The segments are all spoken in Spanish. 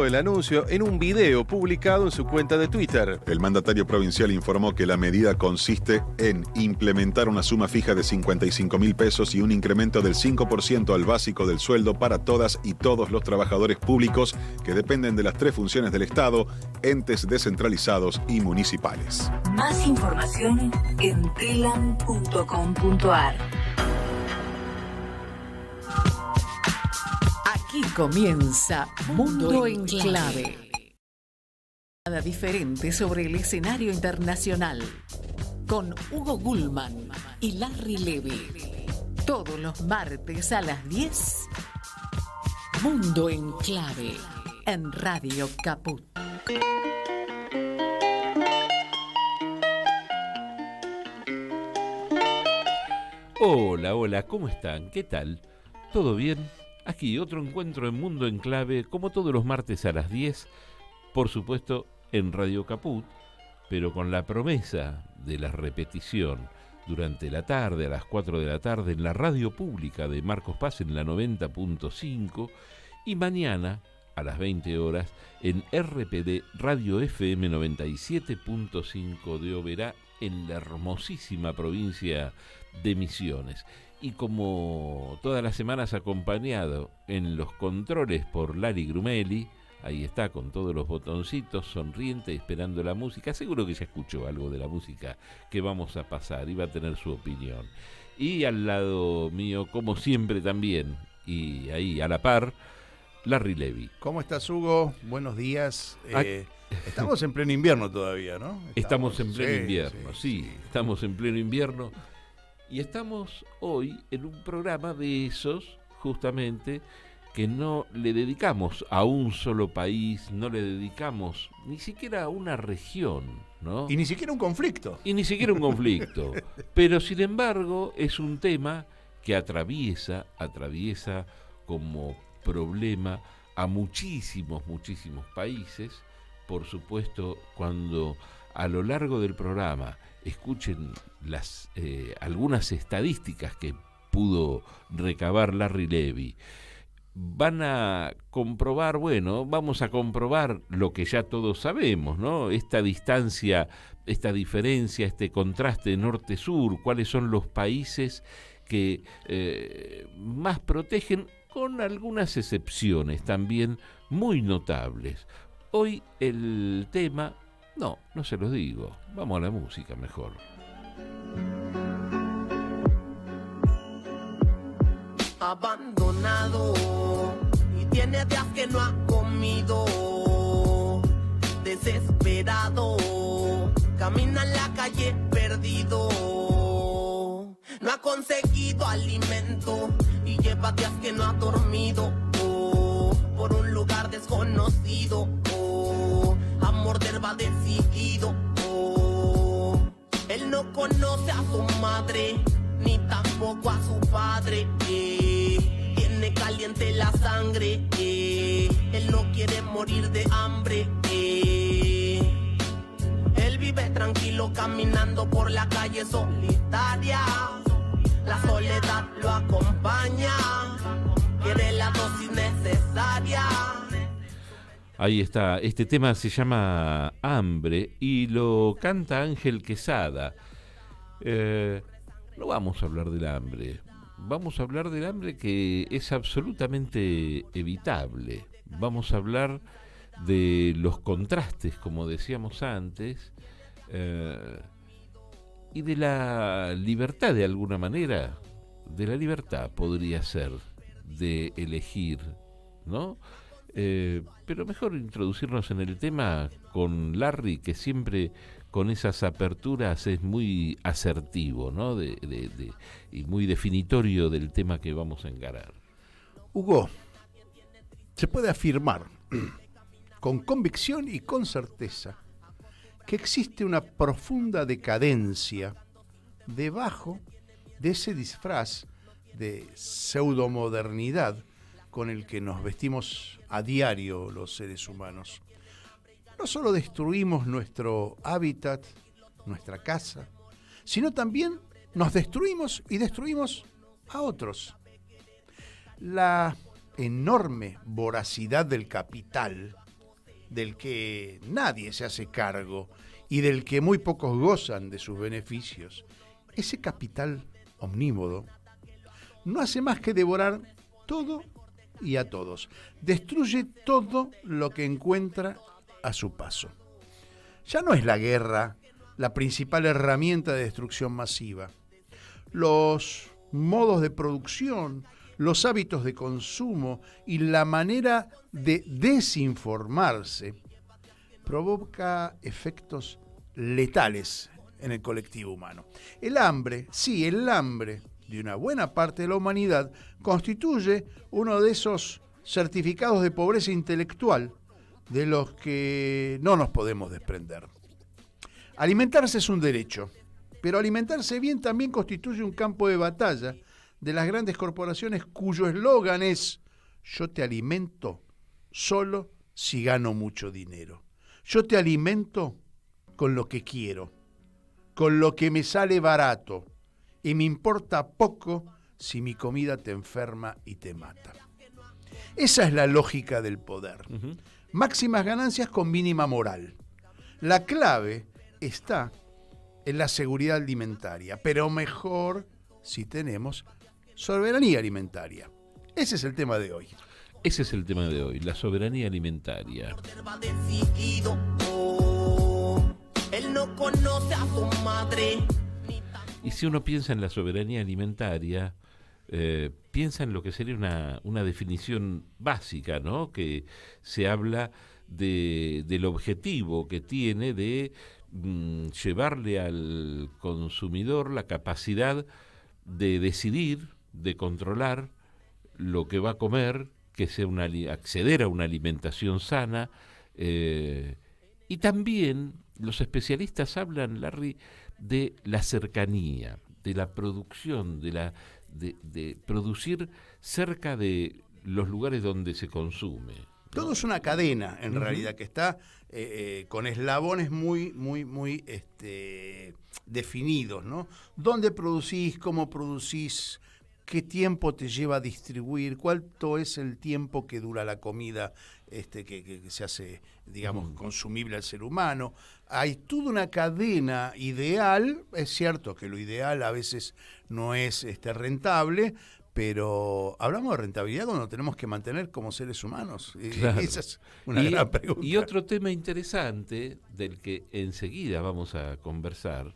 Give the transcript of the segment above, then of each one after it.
El anuncio en un video publicado en su cuenta de Twitter. El mandatario provincial informó que la medida consiste en implementar una suma fija de 55.000 pesos y un incremento del 5% al básico del sueldo para todas y todos los trabajadores públicos que dependen de las 3 funciones del Estado, entes descentralizados y municipales. Más información en telam.com.ar. Aquí comienza Mundo en Clave. Nada diferente sobre el escenario internacional. Con Hugo Gulman y Larry Levy. Todos los martes a las 10. Mundo en Clave. En Radio Caput. Hola, hola, ¿cómo están? ¿Qué tal? ¿Todo bien? Aquí otro encuentro en Mundo en Clave, como todos los martes a las 10, por supuesto en Radio Caput, pero con la promesa de la repetición durante la tarde, a las 4 de la tarde, en la radio pública de Marcos Paz en la 90.5 y mañana a las 20 horas en RPD Radio FM 97.5 de Oberá en la hermosísima provincia de Misiones. Y como todas las semanas acompañado en los controles por Lari Grumeli, ahí está con todos los botoncitos, sonriente, esperando la música. Seguro que ya escuchó algo de la música que vamos a pasar y va a tener su opinión. Y al lado mío, como siempre también, y ahí a la par, Larry Levy. ¿Cómo estás, Hugo? Buenos días. Estamos en pleno invierno todavía, ¿no? Estamos en pleno invierno, sí, estamos en pleno invierno. Y estamos hoy en un programa de esos, justamente, que no le dedicamos a un solo país, no le dedicamos ni siquiera a una región, ¿no? Y ni siquiera un conflicto. Pero, sin embargo, es un tema que atraviesa como problema a muchísimos países. Por supuesto, cuando a lo largo del programa escuchen algunas estadísticas que pudo recabar Larry Levy, van a comprobar, vamos a comprobar lo que ya todos sabemos, ¿no? Esta distancia, esta diferencia, este contraste norte-sur, cuáles son los países que más protegen, con algunas excepciones también muy notables. Hoy el tema... No se los digo. Vamos a la música mejor. Abandonado y tiene días que no ha comido. Desesperado, camina en la calle perdido. No ha conseguido alimento y lleva días que no ha dormido. Por un lugar desconocido. A morder va decidido. Él no conoce a su madre, ni tampoco a su padre. Tiene caliente la sangre. Él no quiere morir de hambre. Él vive tranquilo caminando por la calle solitaria. La soledad lo acompaña. Quiere la dosis necesaria. Ahí está, este tema se llama Hambre y lo canta Ángel Quesada. No vamos a hablar del hambre, vamos a hablar del hambre que es absolutamente evitable. Vamos a hablar de los contrastes, como decíamos antes, y de la libertad de alguna manera, de la libertad podría ser de elegir, ¿no? Pero mejor introducirnos en el tema con Larry, que siempre con esas aperturas es muy asertivo, ¿no? Y muy definitorio del tema que vamos a encarar. Hugo, se puede afirmar con convicción y con certeza que existe una profunda decadencia debajo de ese disfraz de pseudomodernidad con el que nos vestimos a diario los seres humanos. No solo destruimos nuestro hábitat, nuestra casa, sino también nos destruimos y destruimos a otros. La enorme voracidad del capital del que nadie se hace cargo y del que muy pocos gozan de sus beneficios, ese capital omnímodo no hace más que devorar todo y a todos. Destruye todo lo que encuentra a su paso. Ya no es la guerra la principal herramienta de destrucción masiva. Los modos de producción, los hábitos de consumo y la manera de desinformarse provoca efectos letales en el colectivo humano. El hambre, sí, el hambre de una buena parte de la humanidad constituye uno de esos certificados de pobreza intelectual de los que no nos podemos desprender. Alimentarse es un derecho, pero alimentarse bien también constituye un campo de batalla de las grandes corporaciones cuyo eslogan es: yo te alimento solo si gano mucho dinero. Yo te alimento con lo que quiero, con lo que me sale barato, y me importa poco si mi comida te enferma y te mata. Esa es la lógica del poder. Máximas ganancias con mínima moral. La clave está en la seguridad alimentaria, pero mejor si tenemos soberanía alimentaria. Ese es el tema de hoy. Ese es el tema de hoy, la soberanía alimentaria. Él no conoce a su madre. Y si uno piensa en la soberanía alimentaria, piensa en lo que sería una definición básica, ¿no? Que se habla del objetivo que tiene de llevarle al consumidor la capacidad de decidir, de controlar lo que va a comer, que sea acceder a una alimentación sana, y también los especialistas hablan, Larry, de la cercanía, de la producción, de producir cerca de los lugares donde se consume, ¿no? Todo es una cadena, en realidad, que está con eslabones muy definidos, ¿no? ¿Dónde producís? ¿Cómo producís? ¿Qué tiempo te lleva a distribuir? ¿Cuánto es el tiempo que dura la comida que se hace, digamos, consumible al ser humano? Hay toda una cadena ideal. Es cierto que lo ideal a veces no es rentable, pero hablamos de rentabilidad cuando tenemos que mantener como seres humanos. Claro. Esa es una gran pregunta. Y otro tema interesante del que enseguida vamos a conversar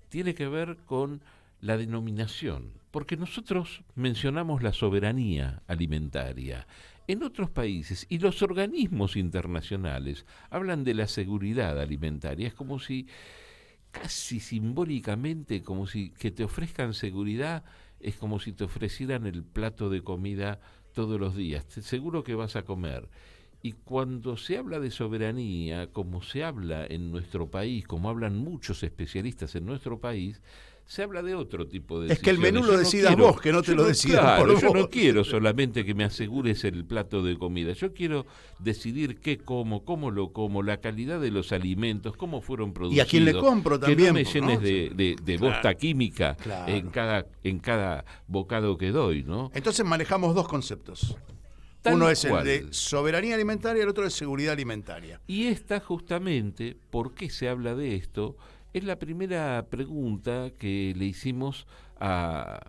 tiene que ver con la denominación, porque nosotros mencionamos la soberanía alimentaria. En otros países y los organismos internacionales hablan de la seguridad alimentaria. Es como si, casi simbólicamente, como si que te ofrezcan seguridad, es como si te ofrecieran el plato de comida todos los días. Seguro que vas a comer. Y cuando se habla de soberanía, como se habla en nuestro país, como hablan muchos especialistas en nuestro país, se habla de otro tipo de decisiones. Es que el menú lo decidas vos, que no te lo decidan por vos. Yo no quiero solamente que me asegures el plato de comida. Yo quiero decidir qué como, cómo lo como, la calidad de los alimentos, cómo fueron producidos. Y a quién le compro también. Que no me llenes de claro, bosta química, claro, en cada bocado que doy, ¿no? Entonces manejamos dos conceptos. Tal Uno es cual. el de soberanía alimentaria y el otro es seguridad alimentaria. Y esta justamente, ¿por qué se habla de esto? Es la primera pregunta que le hicimos a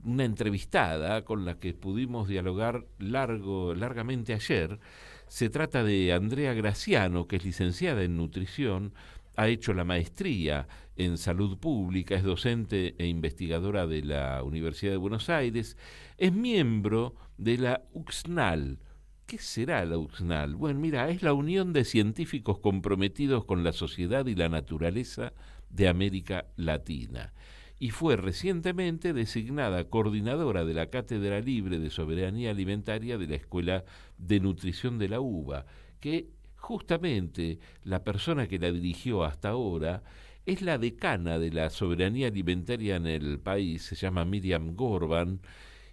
una entrevistada con la que pudimos dialogar largamente ayer. Se trata de Andrea Graciano, que es licenciada en nutrición, ha hecho la maestría en salud pública, es docente e investigadora de la Universidad de Buenos Aires, es miembro de la UXNAL. ¿Qué será la UXNAL? Bueno, mira, es la Unión de Científicos Comprometidos con la Sociedad y la Naturaleza de América Latina, y fue recientemente designada coordinadora de la Cátedra Libre de Soberanía Alimentaria de la Escuela de Nutrición de la UBA, que justamente la persona que la dirigió hasta ahora es la decana de la soberanía alimentaria en el país, se llama Miriam Gorban,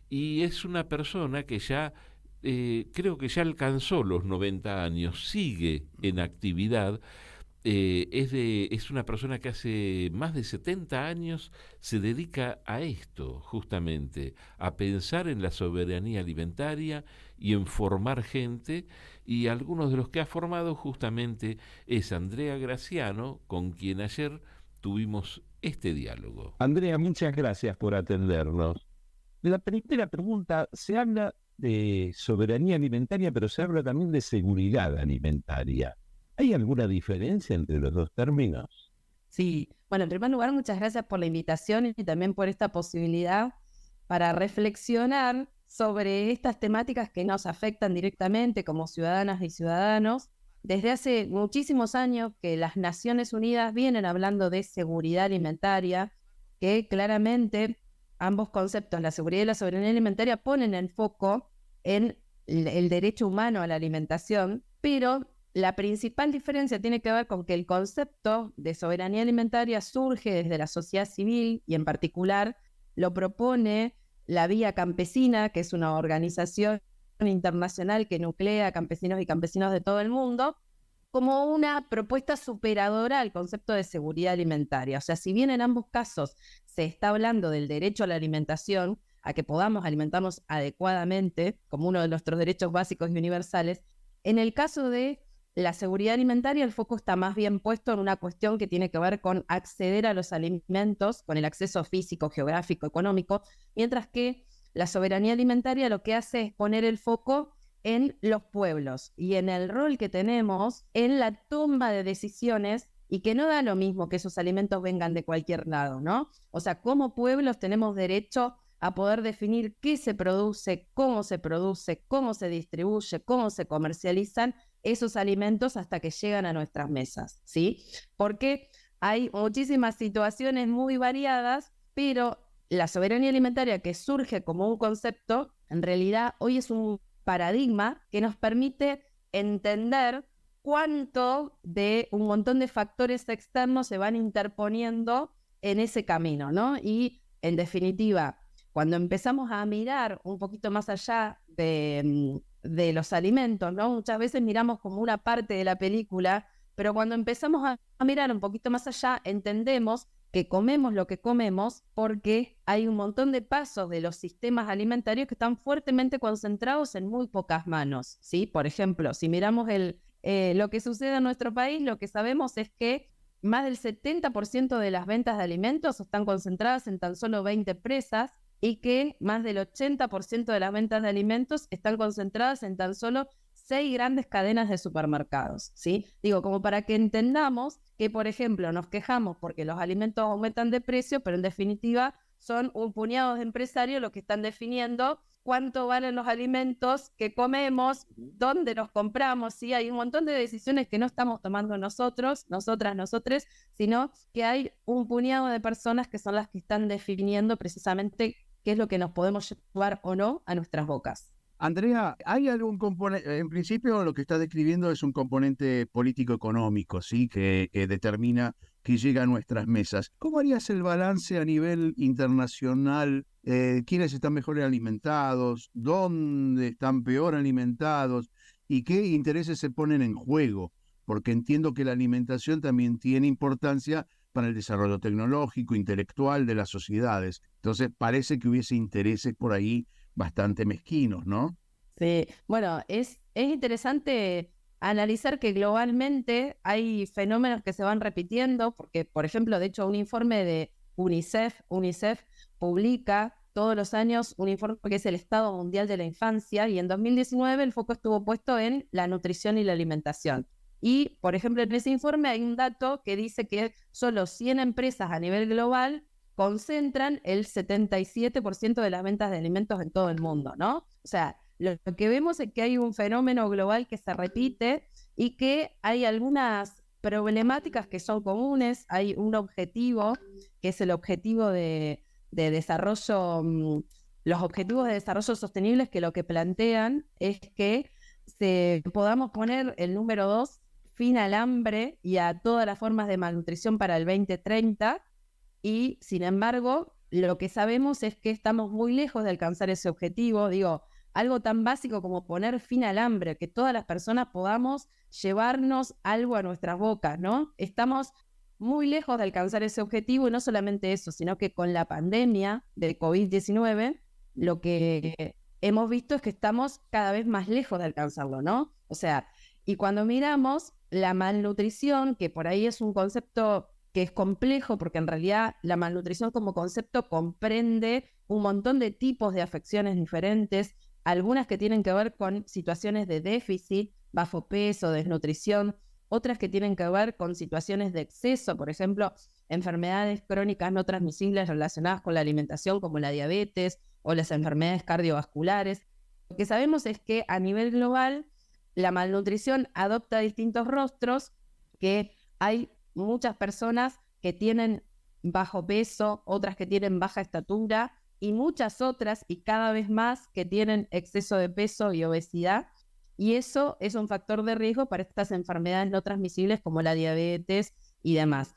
y es una persona que ya creo que ya alcanzó los 90 años, sigue en actividad. Es una persona que hace más de 70 años se dedica a esto, justamente, a pensar en la soberanía alimentaria y en formar gente y algunos de los que ha formado justamente es Andrea Graciano, con quien ayer tuvimos este diálogo. Andrea, muchas gracias por atendernos. La primera pregunta, se habla de soberanía alimentaria, pero se habla también de seguridad alimentaria. ¿Hay alguna diferencia entre los dos términos? Sí, bueno, en primer lugar, muchas gracias por la invitación y también por esta posibilidad para reflexionar sobre estas temáticas que nos afectan directamente como ciudadanas y ciudadanos. Desde hace muchísimos años que las Naciones Unidas vienen hablando de seguridad alimentaria, que claramente ambos conceptos, la seguridad y la soberanía alimentaria, ponen el foco en el derecho humano a la alimentación, pero la principal diferencia tiene que ver con que el concepto de soberanía alimentaria surge desde la sociedad civil y en particular lo propone la Vía Campesina, que es una organización internacional que nuclea a campesinos y campesinos de todo el mundo, como una propuesta superadora al concepto de seguridad alimentaria. O sea, si bien en ambos casos se está hablando del derecho a la alimentación, a que podamos alimentarnos adecuadamente, como uno de nuestros derechos básicos y universales, en el caso de la seguridad alimentaria, el foco está más bien puesto en una cuestión que tiene que ver con acceder a los alimentos, con el acceso físico, geográfico, económico, mientras que la soberanía alimentaria lo que hace es poner el foco en los pueblos y en el rol que tenemos en la toma de decisiones y que no da lo mismo que esos alimentos vengan de cualquier lado, ¿no? O sea, como pueblos tenemos derecho a poder definir qué se produce, cómo se distribuye, cómo se comercializan esos alimentos hasta que llegan a nuestras mesas, ¿sí? Porque hay muchísimas situaciones muy variadas, pero la soberanía alimentaria que surge como un concepto, en realidad hoy es un paradigma que nos permite entender cuánto de un montón de factores externos se van interponiendo en ese camino, ¿no? Y en definitiva, cuando empezamos a mirar un poquito más allá de los alimentos, ¿no? Muchas veces miramos como una parte de la película, pero cuando empezamos a mirar un poquito más allá, entendemos que comemos lo que comemos porque hay un montón de pasos de los sistemas alimentarios que están fuertemente concentrados en muy pocas manos, ¿sí? Por ejemplo, si miramos lo que sucede en nuestro país, lo que sabemos es que más del 70% de las ventas de alimentos están concentradas en tan solo 20 empresas y que más del 80% de las ventas de alimentos están concentradas en tan solo 6 grandes cadenas de supermercados, ¿sí? Digo, como para que entendamos que, por ejemplo, nos quejamos porque los alimentos aumentan de precio, pero en definitiva son un puñado de empresarios los que están definiendo cuánto valen los alimentos que comemos, dónde los compramos, ¿sí? Hay un montón de decisiones que no estamos tomando nosotros, nosotras, nosotres, sino que hay un puñado de personas que son las que están definiendo precisamente qué es lo que nos podemos llevar o no a nuestras bocas. Andrea, ¿hay algún componente? En principio lo que estás describiendo es un componente político-económico, ¿sí? Que determina que llega a nuestras mesas. ¿Cómo harías el balance a nivel internacional? ¿Quiénes están mejor alimentados? ¿Dónde están peor alimentados? ¿Y qué intereses se ponen en juego? Porque entiendo que la alimentación también tiene importancia para el desarrollo tecnológico, intelectual de las sociedades. Entonces parece que hubiese intereses por ahí bastante mezquinos, ¿no? Sí, bueno, es interesante analizar que globalmente hay fenómenos que se van repitiendo, porque, por ejemplo, de hecho, un informe de UNICEF publica todos los años un informe que es el Estado Mundial de la Infancia, y en 2019 el foco estuvo puesto en la nutrición y la alimentación. Y, por ejemplo, en ese informe hay un dato que dice que solo 100 empresas a nivel global concentran el 77% de las ventas de alimentos en todo el mundo, ¿no? O sea, lo que vemos es que hay un fenómeno global que se repite y que hay algunas problemáticas que son comunes. Hay un objetivo, que es el objetivo de desarrollo, los objetivos de desarrollo sostenibles, que lo que plantean es que podamos poner el número 2, fin al hambre y a todas las formas de malnutrición para el 2030. Y, sin embargo, lo que sabemos es que estamos muy lejos de alcanzar ese objetivo. Digo, algo tan básico como poner fin al hambre, que todas las personas podamos llevarnos algo a nuestras bocas, ¿no? Estamos muy lejos de alcanzar ese objetivo, y no solamente eso, sino que con la pandemia de COVID-19, lo que hemos visto es que estamos cada vez más lejos de alcanzarlo, ¿no? O sea, y cuando miramos la malnutrición, que por ahí es un concepto que es complejo, porque en realidad la malnutrición como concepto comprende un montón de tipos de afecciones diferentes, algunas que tienen que ver con situaciones de déficit, bajo peso, desnutrición, otras que tienen que ver con situaciones de exceso, por ejemplo, enfermedades crónicas no transmisibles relacionadas con la alimentación, como la diabetes o las enfermedades cardiovasculares. Lo que sabemos es que a nivel global la malnutrición adopta distintos rostros, que hay muchas personas que tienen bajo peso, otras que tienen baja estatura y muchas otras y cada vez más que tienen exceso de peso y obesidad. Y eso es un factor de riesgo para estas enfermedades no transmisibles como la diabetes y demás.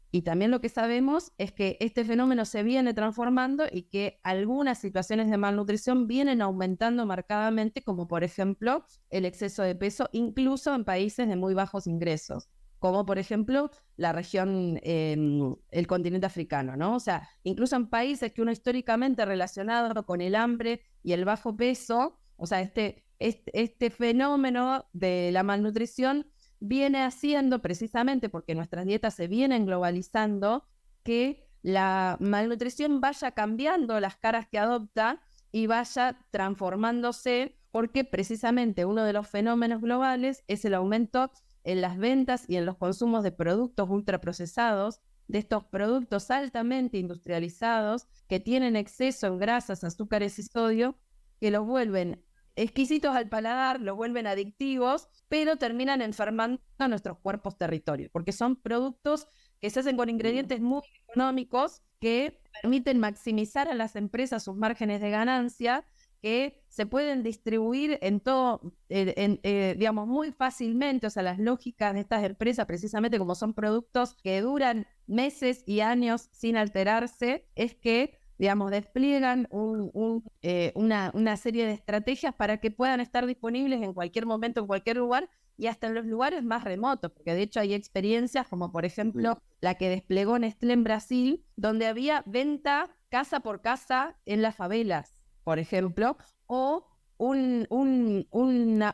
Y también lo que sabemos es que este fenómeno se viene transformando y que algunas situaciones de malnutrición vienen aumentando marcadamente, como por ejemplo el exceso de peso, incluso en países de muy bajos ingresos, como por ejemplo la región, el continente africano, ¿no? O sea, incluso en países que uno históricamente relacionado con el hambre y el bajo peso, o sea, este fenómeno de la malnutrición viene haciendo, precisamente porque nuestras dietas se vienen globalizando, que la malnutrición vaya cambiando las caras que adopta y vaya transformándose, porque precisamente uno de los fenómenos globales es el aumento en las ventas y en los consumos de productos ultraprocesados, de estos productos altamente industrializados que tienen exceso en grasas, azúcares y sodio, que los vuelven exquisitos al paladar, los vuelven adictivos, pero terminan enfermando a nuestros cuerpos territorios, porque son productos que se hacen con ingredientes muy económicos que permiten maximizar a las empresas sus márgenes de ganancia, que se pueden distribuir en todo, digamos, muy fácilmente. O sea, las lógicas de estas empresas, precisamente como son productos que duran meses y años sin alterarse, es que, digamos, despliegan una serie de estrategias para que puedan estar disponibles en cualquier momento, en cualquier lugar, y hasta en los lugares más remotos, porque de hecho hay experiencias como por ejemplo la que desplegó Nestlé en Brasil, donde había venta casa por casa en las favelas, por ejemplo, o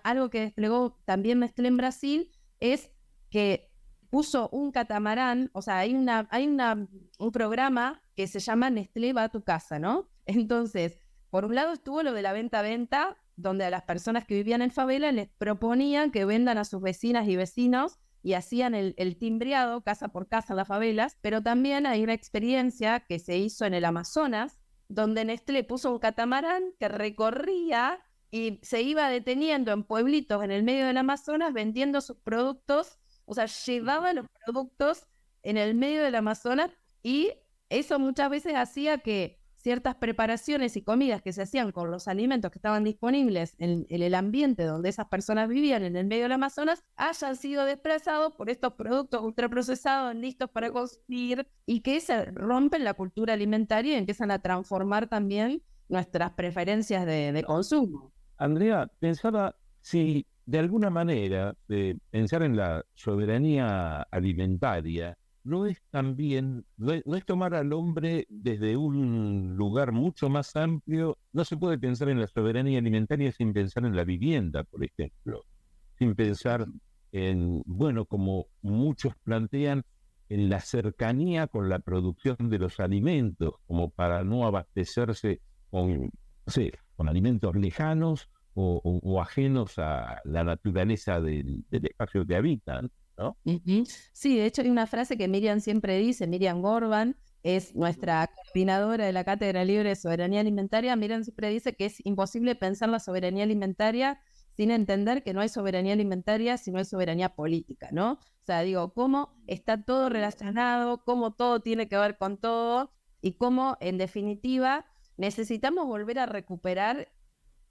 algo que desplegó también Nestlé en Brasil es que puso un catamarán. O sea, hay un programa que se llama Nestlé va a tu casa, ¿no? Entonces, por un lado estuvo lo de la venta, donde a las personas que vivían en favela les proponían que vendan a sus vecinas y vecinos y hacían el timbreado casa por casa en las favelas, pero también hay una experiencia que se hizo en el Amazonas, donde Nestlé puso un catamarán que recorría y se iba deteniendo en pueblitos en el medio del Amazonas vendiendo sus productos. O sea, llevaba los productos en el medio del Amazonas, y eso muchas veces hacía que ciertas preparaciones y comidas que se hacían con los alimentos que estaban disponibles en el ambiente donde esas personas vivían en el medio del Amazonas hayan sido desplazados por estos productos ultraprocesados listos para consumir, y que se rompen la cultura alimentaria y empiezan a transformar también nuestras preferencias de consumo. Andrea, pensaba si de alguna manera pensar en la soberanía alimentaria no es también, no es tomar al hombre desde un lugar mucho más amplio. No se puede pensar en la soberanía alimentaria sin pensar en la vivienda, por ejemplo, sin pensar en, bueno, como muchos plantean, en la cercanía con la producción de los alimentos, como para no abastecerse con, no sé, con alimentos lejanos o ajenos a la naturaleza del espacio que habitan, ¿no? Sí, de hecho hay una frase que Miriam siempre dice, Miriam Gorban, es nuestra coordinadora de la Cátedra Libre de Soberanía Alimentaria. Miriam siempre dice que es imposible pensar la soberanía alimentaria sin entender que no hay soberanía alimentaria si no hay soberanía política, ¿no? O sea, digo, cómo está todo relacionado, cómo todo tiene que ver con todo, y cómo, en definitiva, necesitamos volver a recuperar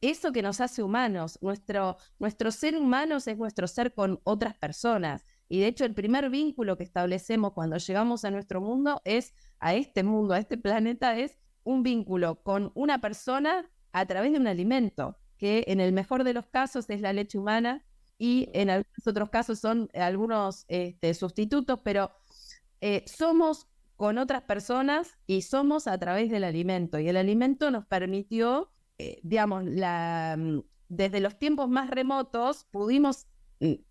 eso que nos hace humanos. Nuestro ser humanos es nuestro ser con otras personas. Y de hecho el primer vínculo que establecemos cuando llegamos a nuestro mundo es a este mundo, a este planeta, es un vínculo con una persona a través de un alimento, que en el mejor de los casos es la leche humana, y en algunos otros casos son algunos sustitutos, pero somos con otras personas y somos a través del alimento. Y el alimento nos permitió digamos, desde los tiempos más remotos pudimos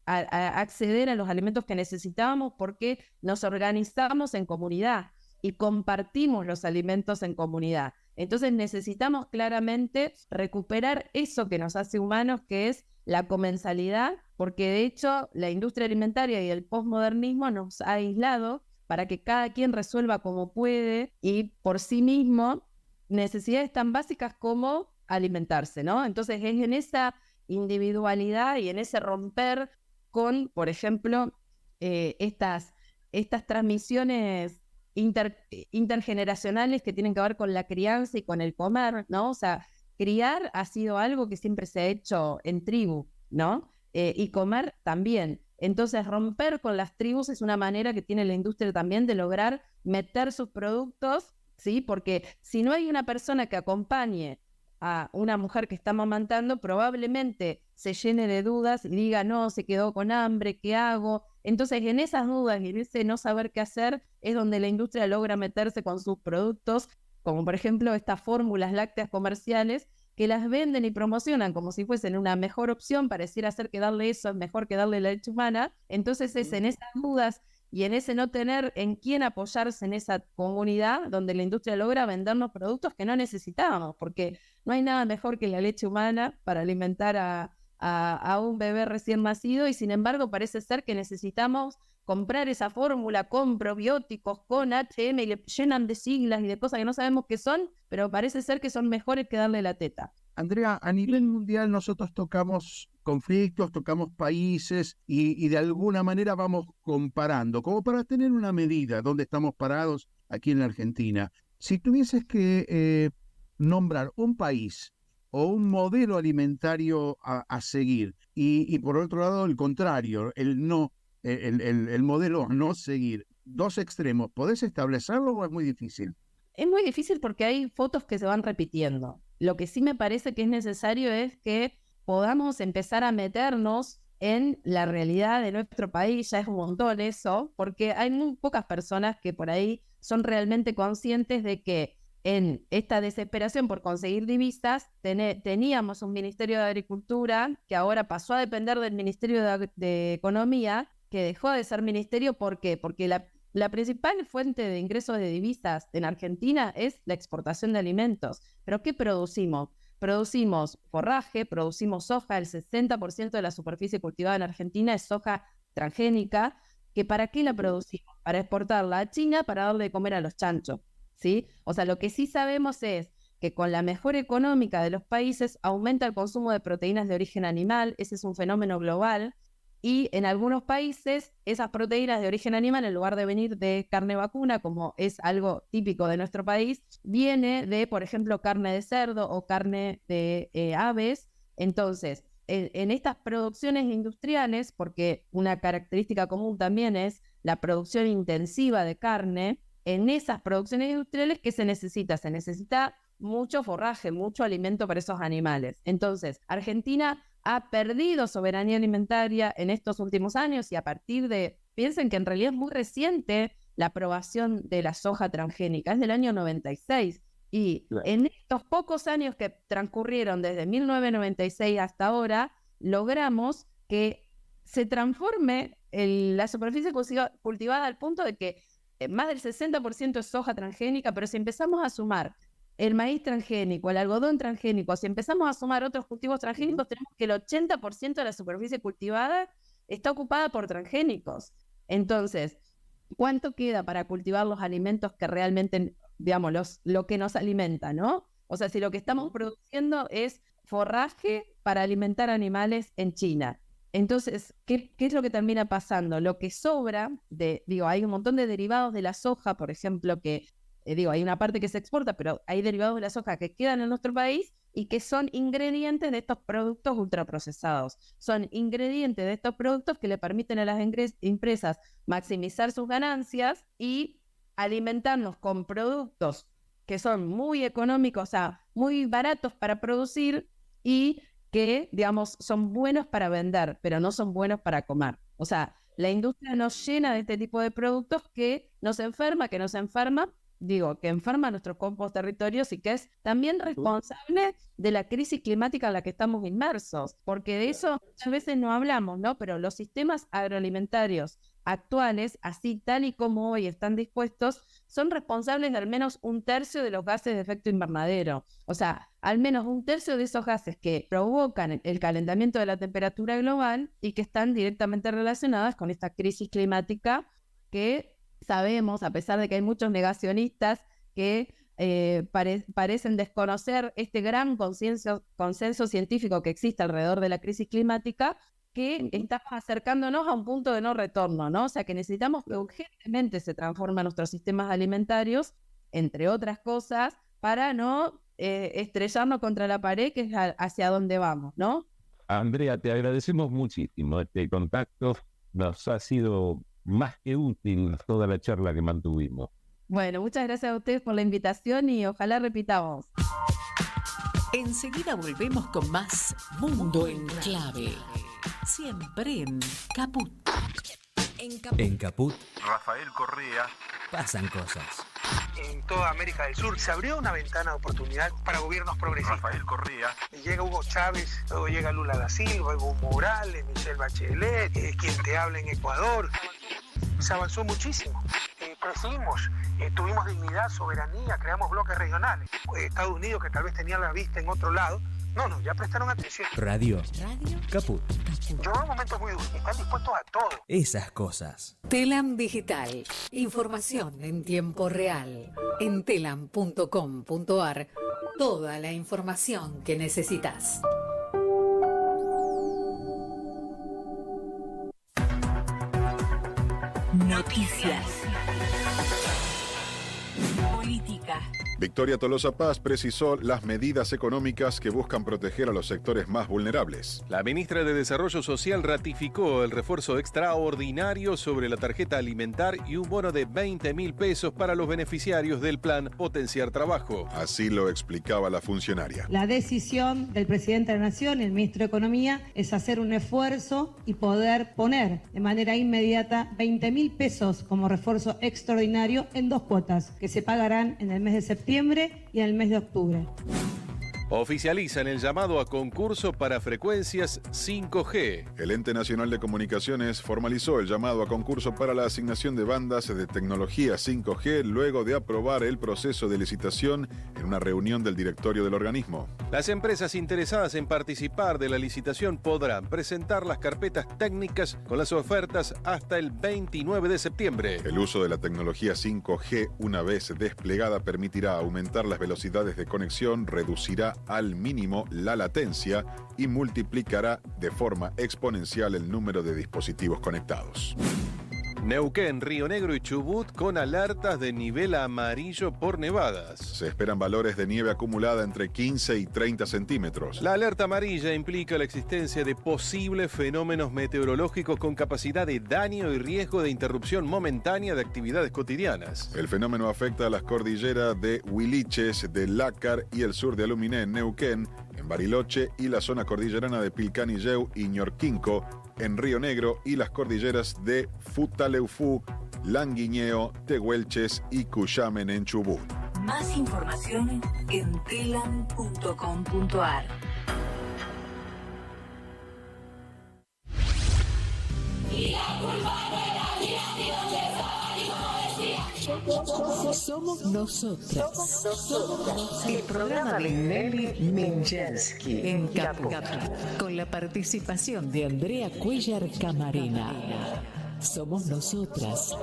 acceder a los alimentos que necesitábamos porque nos organizamos en comunidad y compartimos los alimentos en comunidad. Entonces necesitamos claramente recuperar eso que nos hace humanos, que es la comensalidad, porque de hecho la industria alimentaria y el posmodernismo nos ha aislado para que cada quien resuelva como puede y por sí mismo necesidades tan básicas como alimentarse, ¿no? Entonces es en esa individualidad y en ese romper con, por ejemplo, estas transmisiones intergeneracionales que tienen que ver con la crianza y con el comer, ¿no? O sea, criar ha sido algo que siempre se ha hecho en tribu, ¿no? Y comer también. Entonces, romper con las tribus es una manera que tiene la industria también de lograr meter sus productos, ¿sí? Porque si no hay una persona que acompañe a una mujer que está amamantando, probablemente se llene de dudas y diga, no, se quedó con hambre, ¿qué hago? Entonces, en esas dudas y en ese no saber qué hacer, es donde la industria logra meterse con sus productos, como por ejemplo estas fórmulas lácteas comerciales, que las venden y promocionan como si fuesen una mejor opción, pareciera ser que darle eso es mejor que darle la leche humana. Entonces es en esas dudas y en ese no tener en quién apoyarse en esa comunidad donde la industria logra vendernos productos que no necesitábamos, porque no hay nada mejor que la leche humana para alimentar a un bebé recién nacido, y sin embargo parece ser que necesitamos comprar esa fórmula con probióticos, con HM, y le llenan de siglas y de cosas que no sabemos qué son, pero parece ser que son mejores que darle la teta. Andrea, a nivel mundial nosotros tocamos conflictos, tocamos países y de alguna manera vamos comparando, como para tener una medida dónde estamos parados aquí en la Argentina. Si tuvieses que nombrar un país o un modelo alimentario a seguir y por otro lado el contrario, el modelo a no seguir, dos extremos, ¿podés establecerlo o es muy difícil? Es muy difícil porque hay fotos que se van repitiendo. Lo que sí me parece que es necesario es que podamos empezar a meternos en la realidad de nuestro país. Ya es un montón eso, porque hay muy pocas personas que por ahí son realmente conscientes de que en esta desesperación por conseguir divisas teníamos un Ministerio de Agricultura que ahora pasó a depender del Ministerio de Economía, que dejó de ser ministerio. ¿Por qué? Porque la principal fuente de ingresos de divisas en Argentina es la exportación de alimentos. ¿Pero qué producimos? Producimos forraje, producimos soja. El 60% de la superficie cultivada en Argentina es soja transgénica. ¿Que para qué la producimos? Para exportarla a China, para darle de comer a los chanchos, ¿sí? O sea, lo que sí sabemos es que con la mejora económica de los países aumenta el consumo de proteínas de origen animal. Ese es un fenómeno global. Y en algunos países, esas proteínas de origen animal, en lugar de venir de carne vacuna, como es algo típico de nuestro país, viene de, por ejemplo, carne de cerdo o carne de aves. Entonces, en estas producciones industriales, porque una característica común también es la producción intensiva de carne, en esas producciones industriales, ¿qué se necesita? Se necesita mucho forraje, mucho alimento para esos animales. Entonces, Argentina ha perdido soberanía alimentaria en estos últimos años y a partir de, piensen que en realidad es muy reciente la aprobación de la soja transgénica, es del año 96. Y en estos pocos años que transcurrieron desde 1996 hasta ahora, logramos que se transforme la superficie cultivada al punto de que más del 60% es soja transgénica, pero si empezamos a sumar el maíz transgénico, el algodón transgénico, si empezamos a sumar otros cultivos transgénicos, tenemos que el 80% de la superficie cultivada está ocupada por transgénicos. Entonces, ¿cuánto queda para cultivar los alimentos que realmente, digamos, lo que nos alimenta, ¿no? O sea, si lo que estamos produciendo es forraje para alimentar animales en China. Entonces, ¿qué es lo que termina pasando? Lo que sobra, hay un montón de derivados de la soja, por ejemplo, que hay una parte que se exporta, pero hay derivados de la soja que quedan en nuestro país y que son ingredientes de estos productos ultraprocesados. Son ingredientes de estos productos que le permiten a las empresas maximizar sus ganancias y alimentarnos con productos que son muy económicos, o sea, muy baratos para producir y que, digamos, son buenos para vender, pero no son buenos para comer. O sea, la industria nos llena de este tipo de productos que nos enferma, que enferma nuestros campos territorios y que es también responsable de la crisis climática en la que estamos inmersos, porque de eso muchas veces no hablamos, ¿no? Pero los sistemas agroalimentarios actuales, así tal y como hoy están dispuestos, son responsables de al menos 1/3 de los gases de efecto invernadero. O sea, al menos 1/3 de esos gases que provocan el calentamiento de la temperatura global y que están directamente relacionadas con esta crisis climática que sabemos, a pesar de que hay muchos negacionistas que parecen desconocer este gran consenso científico que existe alrededor de la crisis climática, que estamos acercándonos a un punto de no retorno, ¿no? O sea, que necesitamos que urgentemente se transformen nuestros sistemas alimentarios, entre otras cosas, para no estrellarnos contra la pared, que es hacia donde vamos, ¿no? Andrea, te agradecemos muchísimo este contacto. Nos ha sido más que útil toda la charla que mantuvimos. Bueno, muchas gracias a ustedes por la invitación y ojalá repitamos. Enseguida volvemos con más Mundo en Clave. Siempre en Caput. En Caput Rafael Correa. pasan cosas. En toda América del Sur se abrió una ventana de oportunidad para gobiernos progresistas. Rafael Correa. Llega Hugo Chávez, luego llega Lula da Silva, Evo Morales, Michelle Bachelet, quien te habla en Ecuador. Se avanzó muchísimo. Crecimos, tuvimos dignidad, soberanía, creamos bloques regionales. Estados Unidos, que tal vez tenía la vista en otro lado, no, ya prestaron atención. Radio Caput. Yo veo momentos muy duros, están dispuestos a todo. Esas cosas. Telam Digital. Información en tiempo real. En telam.com.ar. Toda la información que necesitas. Noticias. Política. Victoria Tolosa Paz precisó las medidas económicas que buscan proteger a los sectores más vulnerables. La ministra de Desarrollo Social ratificó el refuerzo extraordinario sobre la tarjeta alimentar y un bono de 20.000 pesos para los beneficiarios del plan Potenciar Trabajo. Así lo explicaba la funcionaria. La decisión del presidente de la Nación y el ministro de Economía es hacer un esfuerzo y poder poner de manera inmediata 20.000 pesos como refuerzo extraordinario en 2 cuotas que se pagarán en el mes de septiembre y en el mes de octubre. Oficializan el llamado a concurso para frecuencias 5G. El Ente Nacional de Comunicaciones formalizó el llamado a concurso para la asignación de bandas de tecnología 5G luego de aprobar el proceso de licitación en una reunión del directorio del organismo. Las empresas interesadas en participar de la licitación podrán presentar las carpetas técnicas con las ofertas hasta el 29 de septiembre. El uso de la tecnología 5G, una vez desplegada, permitirá aumentar las velocidades de conexión, reducirá al mínimo la latencia y multiplicará de forma exponencial el número de dispositivos conectados. Neuquén, Río Negro y Chubut con alertas de nivel amarillo por nevadas. Se esperan valores de nieve acumulada entre 15 y 30 centímetros. La alerta amarilla implica la existencia de posibles fenómenos meteorológicos con capacidad de daño y riesgo de interrupción momentánea de actividades cotidianas. El fenómeno afecta a las cordilleras de Huiliches, de Lácar y el sur de Aluminé en Neuquén, en Bariloche y la zona cordillerana de Pilcanilleu y Ñorquinco, en Río Negro y las cordilleras de Futaleufú, Languiñeo, Tehuelches y Cuyamen en Chubut. Más información en telam.com.ar. Somos nosotras. El programa de Nelly Minchensky en Caput, con la participación de Andrea Cuellar Camarena. Somos nosotras.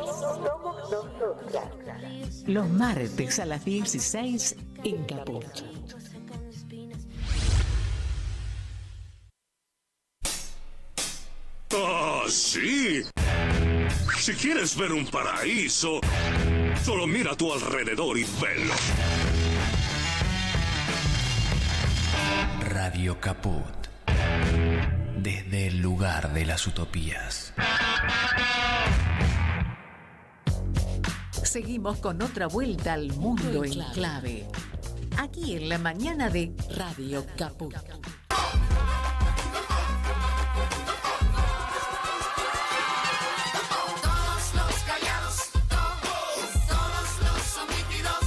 Los martes a las 16 en Caput. ¡Ah, sí! Si quieres ver un paraíso, solo mira a tu alrededor y velo. Radio Caput. Desde el lugar de las utopías. Seguimos con otra vuelta al mundo en clave. Aquí en la mañana de Radio Caput. Todos los callados, todos los omitidos.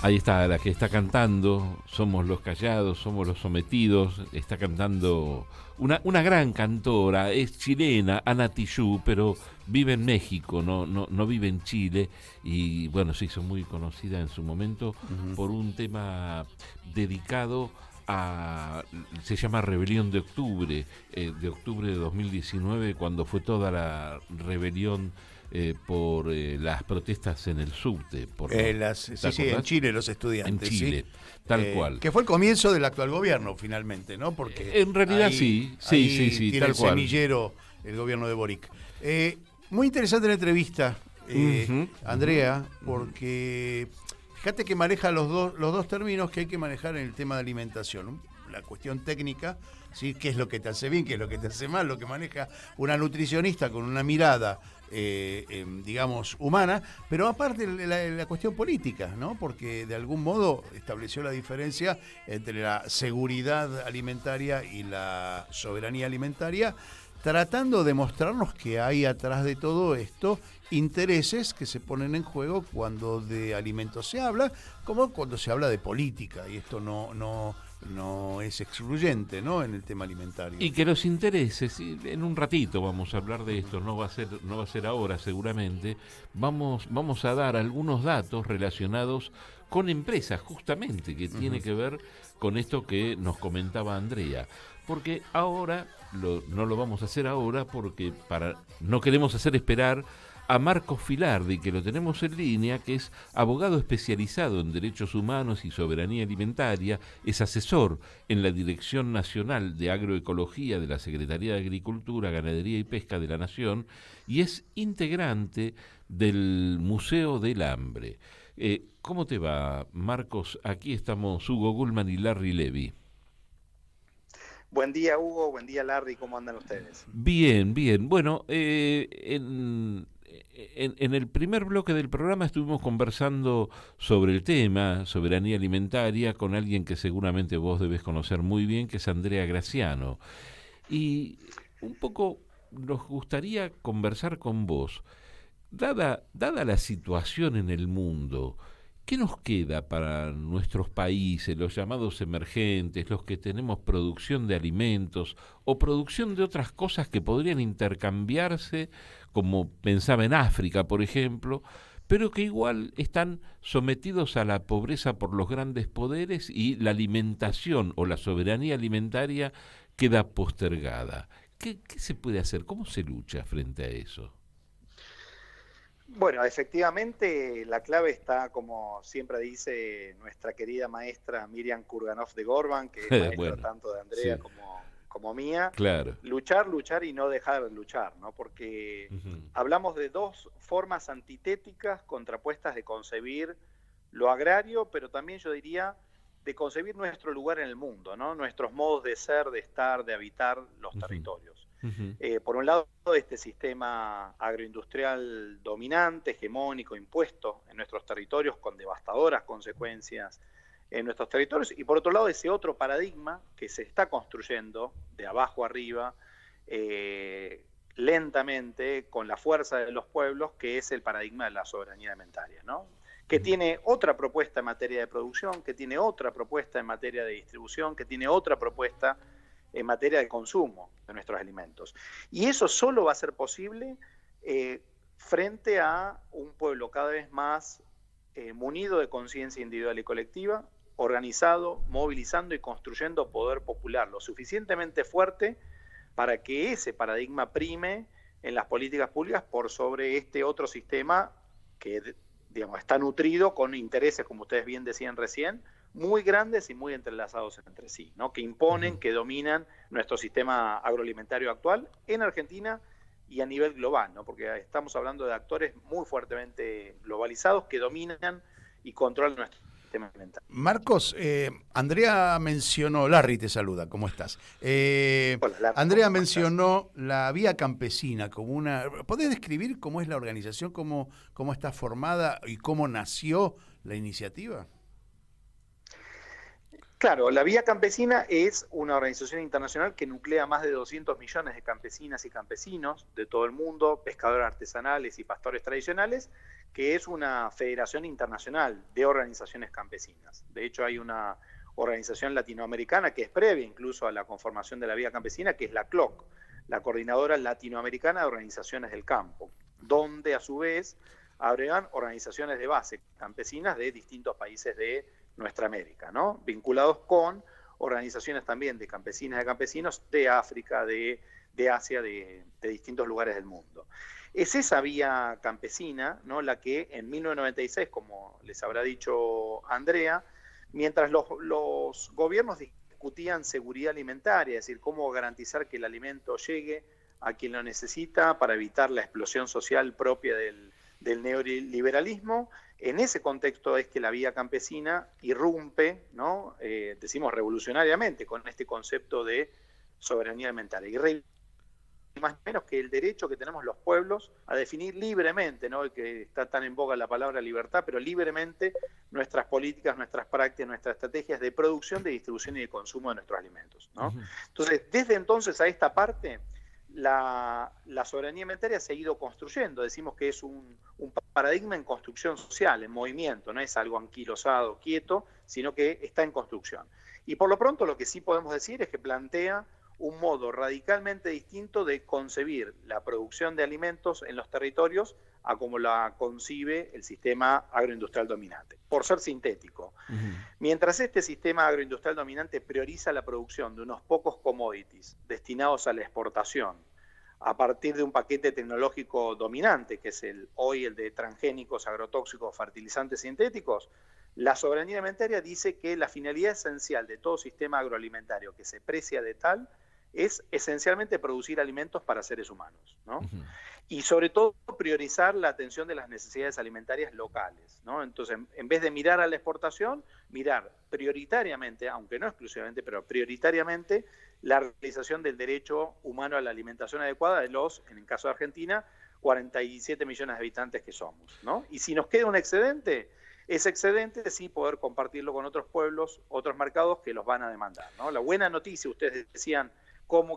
Ahí está, la que está cantando, Somos los callados, somos los sometidos, está cantando una gran cantora, es chilena, Ana Tijoux, pero vive en México, no vive en Chile, y bueno, se hizo muy conocida en su momento por un tema dedicado se llama Rebelión de Octubre de 2019, cuando fue toda la rebelión por las protestas en el subte. Sí, en Chile los estudiantes. En Chile, ¿sí? Tal cual. Que fue el comienzo del actual gobierno, finalmente, ¿no? Porque en realidad ahí, sí, tiene tal el cual. semillero el gobierno de Boric. Muy interesante la entrevista, Andrea, porque fíjate que maneja los dos términos que hay que manejar en el tema de alimentación. La cuestión técnica, ¿sí? ¿Qué es lo que te hace bien, qué es lo que te hace mal? Lo que maneja una nutricionista con una mirada, digamos, humana, pero aparte la cuestión política, ¿no? Porque de algún modo estableció la diferencia entre la seguridad alimentaria y la soberanía alimentaria, tratando de mostrarnos que hay atrás de todo esto intereses que se ponen en juego cuando de alimentos se habla, como cuando se habla de política, y esto no es excluyente, ¿no?, en el tema alimentario. Y que los intereses, en un ratito vamos a hablar de esto, no va a ser ahora seguramente, vamos a dar algunos datos relacionados con empresas justamente, que tiene que ver con esto que nos comentaba Andrea. Porque ahora, no lo vamos a hacer ahora porque no queremos hacer esperar a Marcos Filardi, que lo tenemos en línea, que es abogado especializado en derechos humanos y soberanía alimentaria, es asesor en la Dirección Nacional de Agroecología de la Secretaría de Agricultura, Ganadería y Pesca de la Nación, y es integrante del Museo del Hambre. ¿Cómo te va, Marcos? Aquí estamos Hugo Gulman y Larry Levy. Buen día, Hugo. Buen día, Larry. ¿Cómo andan ustedes? Bien, bien. Bueno, en el primer bloque del programa estuvimos conversando sobre el tema, soberanía alimentaria, con alguien que seguramente vos debes conocer muy bien, que es Andrea Graciano. Y un poco nos gustaría conversar con vos. Dada la situación en el mundo, ¿qué nos queda para nuestros países, los llamados emergentes, los que tenemos producción de alimentos o producción de otras cosas que podrían intercambiarse, como pensaba en África, por ejemplo, pero que igual están sometidos a la pobreza por los grandes poderes y la alimentación o la soberanía alimentaria queda postergada? ¿Qué se puede hacer? ¿Cómo se lucha frente a eso? Bueno, efectivamente la clave está, como siempre dice nuestra querida maestra Miriam Kurganov de Gorban, que es maestra bueno, tanto de Andrea sí, como mía. Claro. Luchar y no dejar de luchar, ¿no? Porque hablamos de dos formas antitéticas contrapuestas de concebir lo agrario, pero también yo diría de concebir nuestro lugar en el mundo, ¿no? Nuestros modos de ser, de estar, de habitar los territorios. Por un lado, este sistema agroindustrial dominante, hegemónico, impuesto en nuestros territorios con devastadoras consecuencias en nuestros territorios, y por otro lado ese otro paradigma que se está construyendo de abajo arriba, lentamente, con la fuerza de los pueblos, que es el paradigma de la soberanía alimentaria, ¿no? Que tiene otra propuesta en materia de producción, que tiene otra propuesta en materia de distribución, que tiene otra propuesta en materia de consumo de nuestros alimentos. Y eso solo va a ser posible frente a un pueblo cada vez más munido de conciencia individual y colectiva, organizado, movilizando y construyendo poder popular lo suficientemente fuerte para que ese paradigma prime en las políticas públicas por sobre este otro sistema que, digamos, está nutrido con intereses, como ustedes bien decían recién, muy grandes y muy entrelazados entre sí, ¿no? Que imponen, que dominan nuestro sistema agroalimentario actual en Argentina y a nivel global, ¿no? Porque estamos hablando de actores muy fuertemente globalizados que dominan y controlan nuestro sistema alimentario. Marcos, Andrea mencionó, Larry te saluda, ¿cómo estás? Hola, Larry, Andrea ¿cómo mencionó la Vía Campesina como una... ¿Podés describir cómo es la organización, cómo está formada y cómo nació la iniciativa? Claro, la Vía Campesina es una organización internacional que nuclea más de 200 millones de campesinas y campesinos de todo el mundo, pescadores artesanales y pastores tradicionales, que es una federación internacional de organizaciones campesinas. De hecho, hay una organización latinoamericana que es previa incluso a la conformación de la Vía Campesina, que es la CLOC, la Coordinadora Latinoamericana de Organizaciones del Campo, donde a su vez agregan organizaciones de base campesinas de distintos países de nuestra América, ¿no? Vinculados con organizaciones también de campesinas y de campesinos de África, de Asia, de distintos lugares del mundo. Es esa Vía Campesina, ¿no?, la que en 1996, como les habrá dicho Andrea, mientras los gobiernos discutían seguridad alimentaria, es decir, cómo garantizar que el alimento llegue a quien lo necesita para evitar la explosión social propia del neoliberalismo, en ese contexto es que la Vía Campesina irrumpe, ¿no? Decimos revolucionariamente, con este concepto de soberanía alimentaria. Y más o menos que el derecho que tenemos los pueblos a definir libremente, ¿no?, que está tan en boga la palabra libertad, pero libremente nuestras políticas, nuestras prácticas, nuestras estrategias de producción, de distribución y de consumo de nuestros alimentos, ¿no? Entonces, desde entonces a esta parte, la soberanía alimentaria se ha ido construyendo. Decimos que es un paradigma en construcción social, en movimiento, no es algo anquilosado, quieto, sino que está en construcción. Y por lo pronto lo que sí podemos decir es que plantea un modo radicalmente distinto de concebir la producción de alimentos en los territorios a como la concibe el sistema agroindustrial dominante, por ser sintético. Mientras este sistema agroindustrial dominante prioriza la producción de unos pocos commodities destinados a la exportación a partir de un paquete tecnológico dominante, que es hoy el de transgénicos, agrotóxicos, fertilizantes sintéticos, la soberanía alimentaria dice que la finalidad esencial de todo sistema agroalimentario que se precia de tal es esencialmente producir alimentos para seres humanos, ¿no? Y sobre todo priorizar la atención de las necesidades alimentarias locales, ¿no? Entonces, en vez de mirar a la exportación, mirar prioritariamente, aunque no exclusivamente, pero prioritariamente, la realización del derecho humano a la alimentación adecuada de en el caso de Argentina, 47 millones de habitantes que somos, ¿no? Y si nos queda un excedente, ese excedente sí poder compartirlo con otros pueblos, otros mercados que los van a demandar, ¿no? La buena noticia, ustedes decían,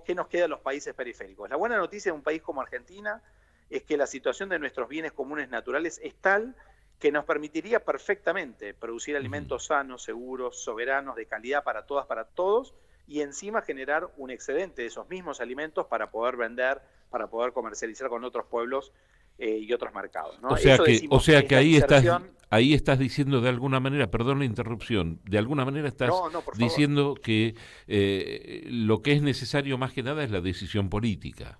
¿qué nos queda a los países periféricos? La buena noticia de un país como Argentina es que la situación de nuestros bienes comunes naturales es tal que nos permitiría perfectamente producir alimentos sanos, seguros, soberanos, de calidad para todas, para todos, y encima generar un excedente de esos mismos alimentos para poder vender, para poder comercializar con otros pueblos y otros mercados, ¿no? O sea que ahí estás diciendo de alguna manera, perdón la interrupción, de alguna manera estás diciendo que lo que es necesario más que nada es la decisión política.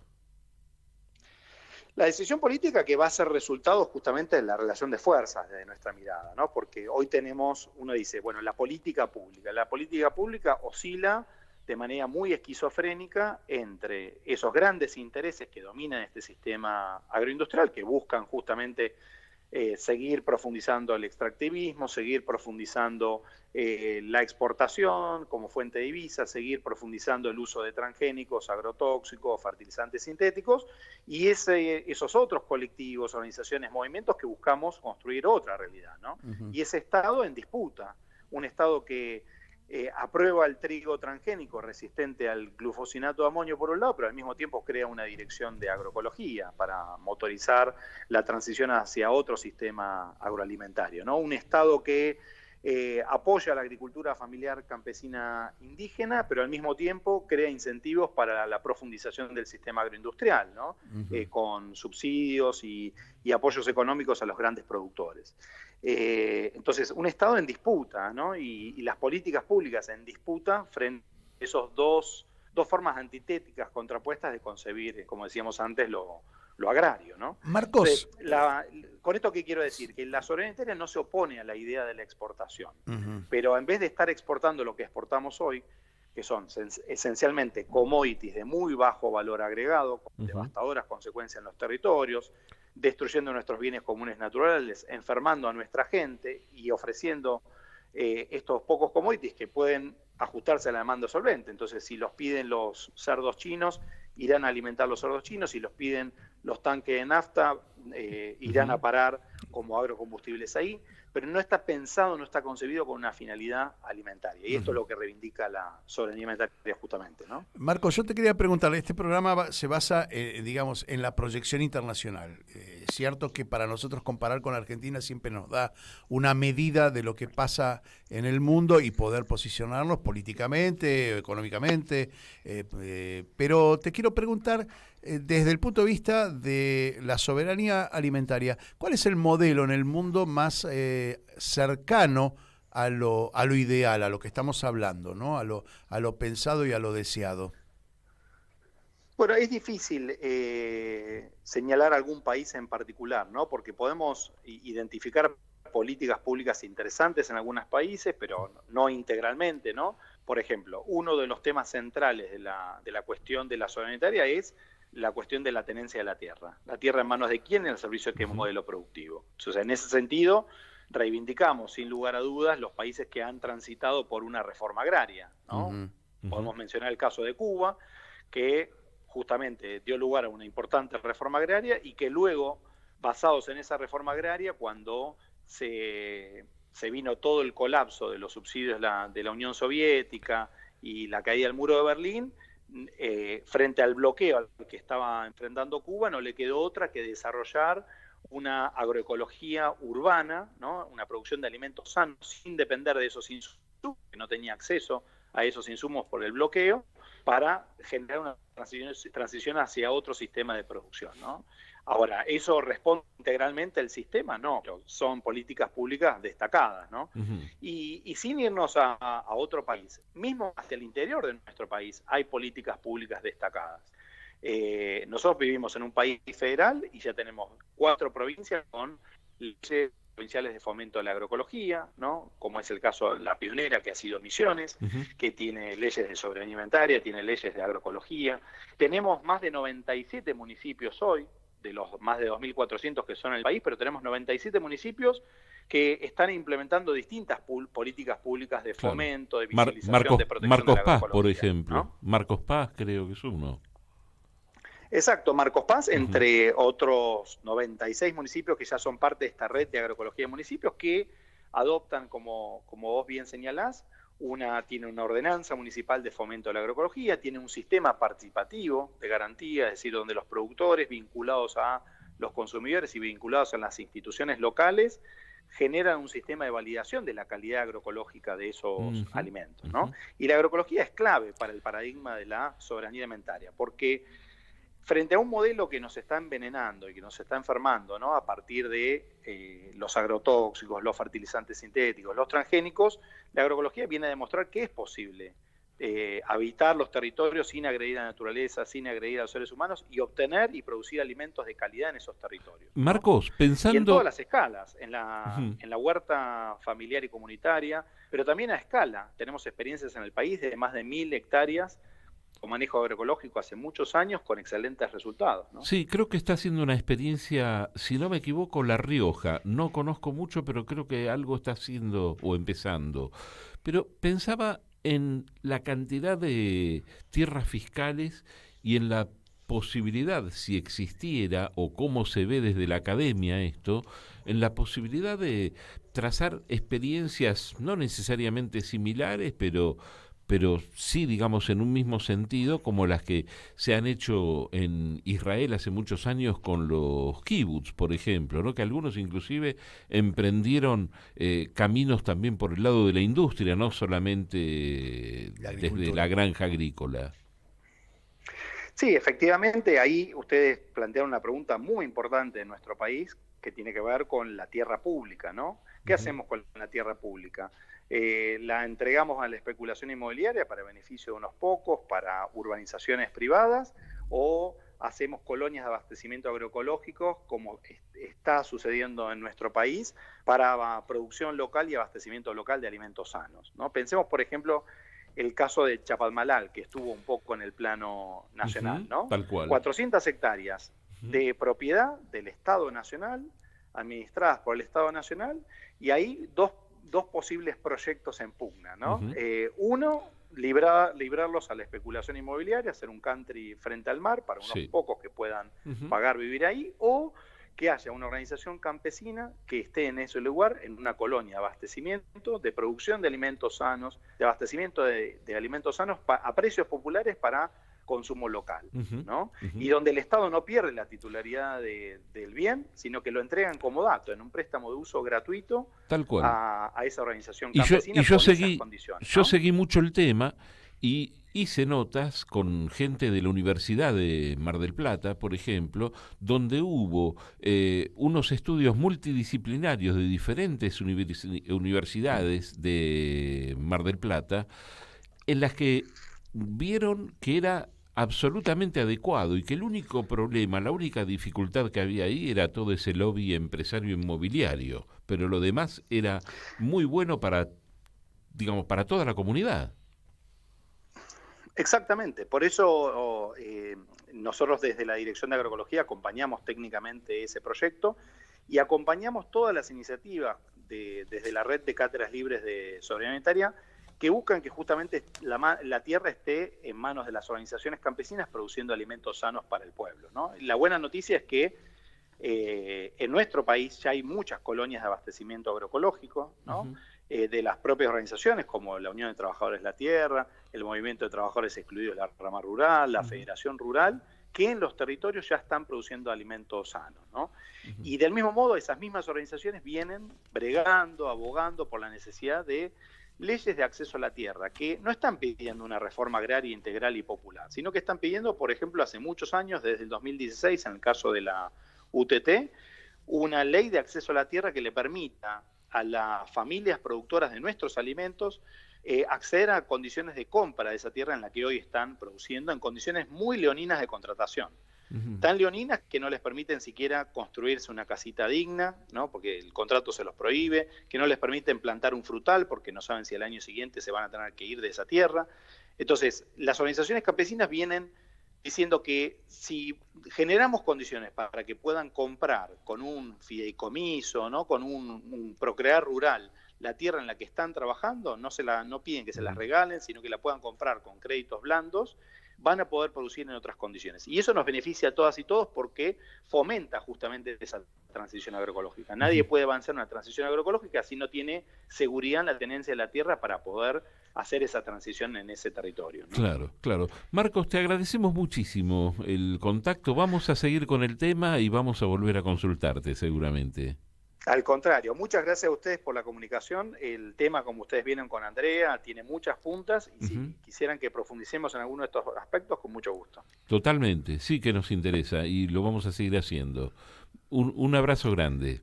La decisión política que va a ser resultado justamente de la relación de fuerzas desde nuestra mirada, ¿no? Porque hoy uno dice, bueno, la política pública oscila de manera muy esquizofrénica entre esos grandes intereses que dominan este sistema agroindustrial, que buscan justamente seguir profundizando el extractivismo, seguir profundizando la exportación como fuente de divisas, seguir profundizando el uso de transgénicos, agrotóxicos, fertilizantes sintéticos, y esos otros colectivos, organizaciones, movimientos que buscamos construir otra realidad, ¿no? Y ese Estado en disputa, un Estado que aprueba el trigo transgénico resistente al glufosinato de amonio por un lado, pero al mismo tiempo crea una dirección de agroecología para motorizar la transición hacia otro sistema agroalimentario, ¿no? Un Estado que apoya la agricultura familiar campesina indígena, pero al mismo tiempo crea incentivos para la profundización del sistema agroindustrial, ¿no? Con subsidios y apoyos económicos a los grandes productores. Entonces, un Estado en disputa, ¿no? Y las políticas públicas en disputa frente a esos dos formas antitéticas, contrapuestas de concebir, como decíamos antes, lo agrario, ¿no? Marcos. Entonces, con esto, ¿qué quiero decir? Que la soberanía alimentaria no se opone a la idea de la exportación, pero en vez de estar exportando lo que exportamos hoy, que son esencialmente commodities de muy bajo valor agregado, con devastadoras consecuencias en los territorios, destruyendo nuestros bienes comunes naturales, enfermando a nuestra gente y ofreciendo estos pocos commodities que pueden ajustarse a la demanda solvente. Entonces, si los piden los cerdos chinos, irán a alimentar los cerdos chinos. Si los piden los tanques de nafta, irán a parar como agrocombustibles ahí, pero no está pensado, no está concebido con una finalidad alimentaria. Y esto es lo que reivindica la soberanía alimentaria justamente, ¿no? Marcos, yo te quería preguntarle, este programa se basa, digamos, en la proyección internacional. Es cierto que para nosotros comparar con Argentina siempre nos da una medida de lo que pasa en el mundo y poder posicionarnos políticamente, económicamente, pero te quiero preguntar, desde el punto de vista de la soberanía alimentaria, ¿cuál es el modelo en el mundo más cercano a lo ideal, a lo que estamos hablando, ¿no? A lo pensado y a lo deseado? Bueno, es difícil señalar algún país en particular, ¿no? Porque podemos identificar políticas públicas interesantes en algunos países, pero no integralmente, ¿no? Por ejemplo, uno de los temas centrales de la cuestión de la soberanía alimentaria es la cuestión de la tenencia de la tierra. ¿La tierra en manos de quién? En el servicio de qué modelo productivo. Entonces, en ese sentido, reivindicamos, sin lugar a dudas, los países que han transitado por una reforma agraria, ¿no? Podemos mencionar el caso de Cuba, que justamente dio lugar a una importante reforma agraria y que luego, basados en esa reforma agraria, cuando se vino todo el colapso de los subsidios de la Unión Soviética y la caída del muro de Berlín, frente al bloqueo al que estaba enfrentando Cuba, no le quedó otra que desarrollar una agroecología urbana, ¿no? Una producción de alimentos sanos sin depender de esos insumos, que no tenía acceso a esos insumos por el bloqueo, para generar una transición hacia otro sistema de producción, ¿no? Ahora, ¿eso responde integralmente al sistema? No, son políticas públicas destacadas, ¿no? Y sin irnos a otro país, mismo hacia el interior de nuestro país, hay políticas públicas destacadas. Nosotros vivimos en un país federal y ya tenemos 4 provincias con leyes provinciales de fomento de la agroecología, ¿no? Como es el caso de la pionera, que ha sido Misiones, que tiene leyes de soberanía alimentaria, tiene leyes de agroecología. Tenemos más de 97 municipios hoy, de los más de 2.400 que son en el país, pero tenemos 97 municipios que están implementando distintas políticas públicas de fomento, de visibilización, de protección Marcos de la Paz, agroecología, por ejemplo. ¿no? Marcos Paz creo que es uno. Exacto, Marcos Paz, entre otros 96 municipios que ya son parte de esta red de agroecología de municipios que adoptan, como vos bien señalás, tiene una ordenanza municipal de fomento de la agroecología, tiene un sistema participativo de garantía, es decir, donde los productores vinculados a los consumidores y vinculados a las instituciones locales generan un sistema de validación de la calidad agroecológica de esos alimentos, ¿no? Y la agroecología es clave para el paradigma de la soberanía alimentaria, porque frente a un modelo que nos está envenenando y que nos está enfermando, ¿no? A partir de los agrotóxicos, los fertilizantes sintéticos, los transgénicos, la agroecología viene a demostrar que es posible habitar los territorios sin agredir a la naturaleza, sin agredir a los seres humanos y obtener y producir alimentos de calidad en esos territorios, ¿no? Marcos, pensando... Y en todas las escalas, en la huerta familiar y comunitaria, pero también a escala. Tenemos experiencias en el país de más de 1.000 hectáreas con manejo agroecológico hace muchos años con excelentes resultados, ¿no? Sí, creo que está haciendo una experiencia, si no me equivoco, La Rioja. No conozco mucho, pero creo que algo está haciendo o empezando. Pero pensaba en la cantidad de tierras fiscales y en la posibilidad, si existiera, o cómo se ve desde la academia esto, en la posibilidad de trazar experiencias no necesariamente similares, pero sí, digamos, en un mismo sentido, como las que se han hecho en Israel hace muchos años con los kibbutz, por ejemplo, ¿no? Que algunos inclusive emprendieron caminos también por el lado de la industria, no solamente desde la granja agrícola. Sí, efectivamente, ahí ustedes plantearon una pregunta muy importante en nuestro país que tiene que ver con la tierra pública, ¿no? ¿Qué hacemos con la tierra pública? La entregamos a la especulación inmobiliaria para beneficio de unos pocos, para urbanizaciones privadas, o hacemos colonias de abastecimiento agroecológicos, como está sucediendo en nuestro país, para producción local y abastecimiento local de alimentos sanos, ¿no? Pensemos, por ejemplo, el caso de Chapalmalal, que estuvo un poco en el plano nacional, ¿no? Tal cual. 400 hectáreas de propiedad del Estado Nacional, administradas por el Estado Nacional, y ahí dos posibles proyectos en pugna, ¿no? Uno, librarlos a la especulación inmobiliaria, hacer un country frente al mar para unos pocos que puedan pagar vivir ahí, o que haya una organización campesina que esté en ese lugar, en una colonia de abastecimiento, de producción de alimentos sanos, de abastecimiento de alimentos sanos a precios populares para consumo local, ¿no? Y donde el Estado no pierde la titularidad del bien, sino que lo entregan como dato, en un préstamo de uso gratuito. Tal cual. A esa organización campesina con esas condiciones, yo ¿no? seguí mucho el tema y hice notas con gente de la Universidad de Mar del Plata, por ejemplo, donde hubo unos estudios multidisciplinarios de diferentes universidades de Mar del Plata, en las que vieron que era absolutamente adecuado y que el único problema, la única dificultad que había ahí era todo ese lobby empresario inmobiliario, pero lo demás era muy bueno para, digamos, para toda la comunidad. Exactamente, por eso nosotros desde la Dirección de Agroecología acompañamos técnicamente ese proyecto y acompañamos todas las iniciativas desde la red de cátedras libres de soberanía alimentaria que buscan que justamente la tierra esté en manos de las organizaciones campesinas produciendo alimentos sanos para el pueblo, ¿no? La buena noticia es que en nuestro país ya hay muchas colonias de abastecimiento agroecológico, ¿no? De las propias organizaciones como la Unión de Trabajadores de la Tierra, el Movimiento de Trabajadores Excluidos de la Rama Rural, la Federación Rural, que en los territorios ya están produciendo alimentos sanos, ¿no? Y del mismo modo esas mismas organizaciones vienen bregando, abogando por la necesidad de leyes de acceso a la tierra, que no están pidiendo una reforma agraria integral y popular, sino que están pidiendo, por ejemplo, hace muchos años, desde el 2016, en el caso de la UTT, una ley de acceso a la tierra que le permita a las familias productoras de nuestros alimentos acceder a condiciones de compra de esa tierra en la que hoy están produciendo, en condiciones muy leoninas de contratación. Tan leoninas que no les permiten siquiera construirse una casita digna, ¿no? Porque el contrato se los prohíbe, que no les permiten plantar un frutal porque no saben si al año siguiente se van a tener que ir de esa tierra. Entonces, las organizaciones campesinas vienen diciendo que si generamos condiciones para que puedan comprar con un fideicomiso, ¿no? Con un procrear rural, la tierra en la que están trabajando, no piden que se las regalen, sino que la puedan comprar con créditos blandos, van a poder producir en otras condiciones. Y eso nos beneficia a todas y todos porque fomenta justamente esa transición agroecológica. Nadie puede avanzar en una transición agroecológica si no tiene seguridad en la tenencia de la tierra para poder hacer esa transición en ese territorio, ¿no? Claro, claro. Marcos, te agradecemos muchísimo el contacto. Vamos a seguir con el tema y vamos a volver a consultarte seguramente. Al contrario, muchas gracias a ustedes por la comunicación. El tema, como ustedes vienen con Andrea, tiene muchas puntas y si quisieran que profundicemos en alguno de estos aspectos, con mucho gusto. Totalmente, sí que nos interesa y lo vamos a seguir haciendo. Un abrazo grande.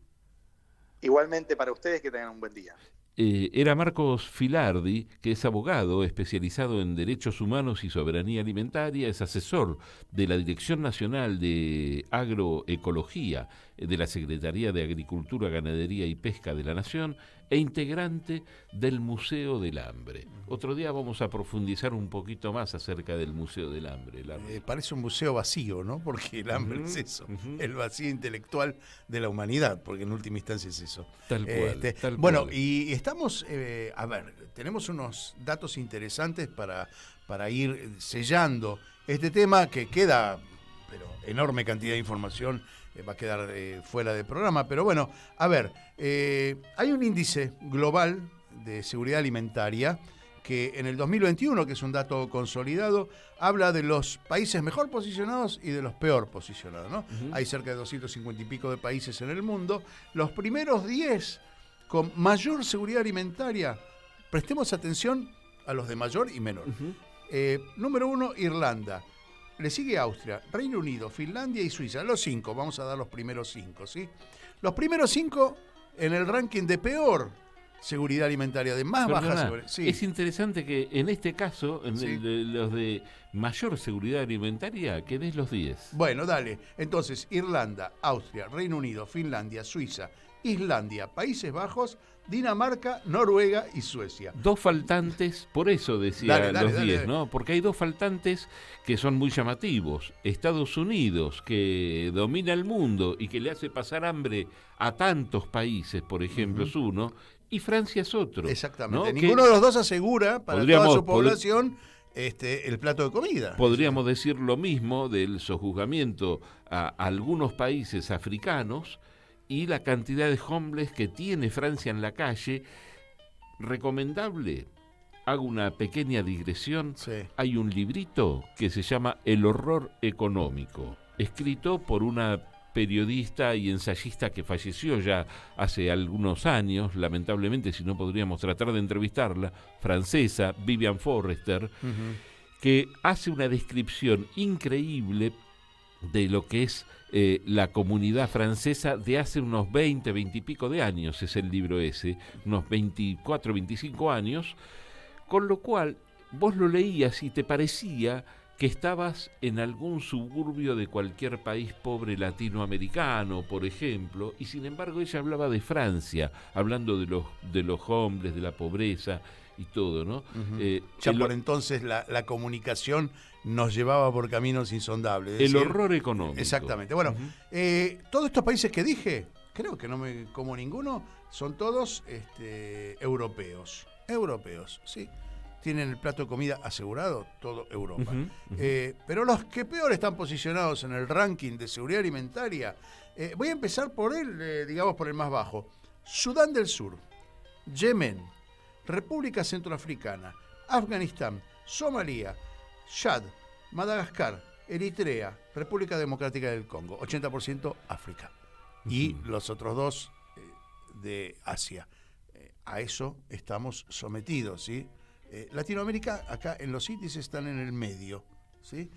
Igualmente para ustedes, que tengan un buen día. Era Marcos Filardi, que es abogado especializado en derechos humanos y soberanía alimentaria, es asesor de la Dirección Nacional de Agroecología de la Secretaría de Agricultura, Ganadería y Pesca de la Nación e integrante del Museo del Hambre. Otro día vamos a profundizar un poquito más acerca del Museo del Hambre. Parece un museo vacío, ¿no? Porque el hambre es eso, el vacío intelectual de la humanidad, porque en última instancia es eso. Tal cual. Bueno, y estamos, a ver, tenemos unos datos interesantes para ir sellando este tema que queda, pero enorme cantidad de información va a quedar fuera del programa, pero bueno, a ver, hay un índice global de seguridad alimentaria que en el 2021, que es un dato consolidado, habla de los países mejor posicionados y de los peor posicionados, ¿no? Hay cerca de 250 y pico de países en el mundo. Los primeros 10 con mayor seguridad alimentaria, prestemos atención a los de mayor y menor. Número 1, Irlanda. Le sigue Austria, Reino Unido, Finlandia y Suiza. Los 5, vamos a dar los primeros 5, ¿sí? Los primeros 5 en el ranking de peor seguridad alimentaria, de más baja seguridad. Sí. Es interesante que en este caso, en los de mayor seguridad alimentaria, que des los 10. Bueno, dale. Entonces, Irlanda, Austria, Reino Unido, Finlandia, Suiza, Islandia, Países Bajos, Dinamarca, Noruega y Suecia. 2 faltantes, por eso decía los 10, ¿no? Porque hay 2 faltantes que son muy llamativos. Estados Unidos, que domina el mundo y que le hace pasar hambre a tantos países, por ejemplo, es uno, y Francia es otro. Exactamente. ¿no? Ninguno de los dos asegura para toda su población el plato de comida. Podríamos decir lo mismo del sojuzgamiento a algunos países africanos y la cantidad de homeless que tiene Francia en la calle. Recomendable, hago una pequeña digresión, hay un librito que se llama El horror económico, escrito por una periodista y ensayista que falleció ya hace algunos años, lamentablemente, si no podríamos tratar de entrevistarla, francesa, Vivian Forrester, que hace una descripción increíble de lo que es la comunidad francesa de hace unos 20 y pico de años, es el libro ese, unos 24, 25 años, con lo cual vos lo leías y te parecía que estabas en algún suburbio de cualquier país pobre latinoamericano, por ejemplo, y sin embargo ella hablaba de Francia, hablando de los hombres, de la pobreza y todo, ¿no? Ya por entonces la comunicación nos llevaba por caminos insondables. El horror económico. Exactamente. Bueno, todos estos países que dije, creo que no me como ninguno, son todos europeos. Europeos, sí. Tienen el plato de comida asegurado, todo Europa. Pero los que peor están posicionados en el ranking de seguridad alimentaria, voy a empezar por digamos por el más bajo. Sudán del Sur, Yemen, República Centroafricana, Afganistán, Somalia, Chad, Madagascar, Eritrea, República Democrática del Congo, 80% África. Y los otros dos de Asia. A eso estamos sometidos, ¿sí? Latinoamérica, acá en los índices están en el medio, ¿sí?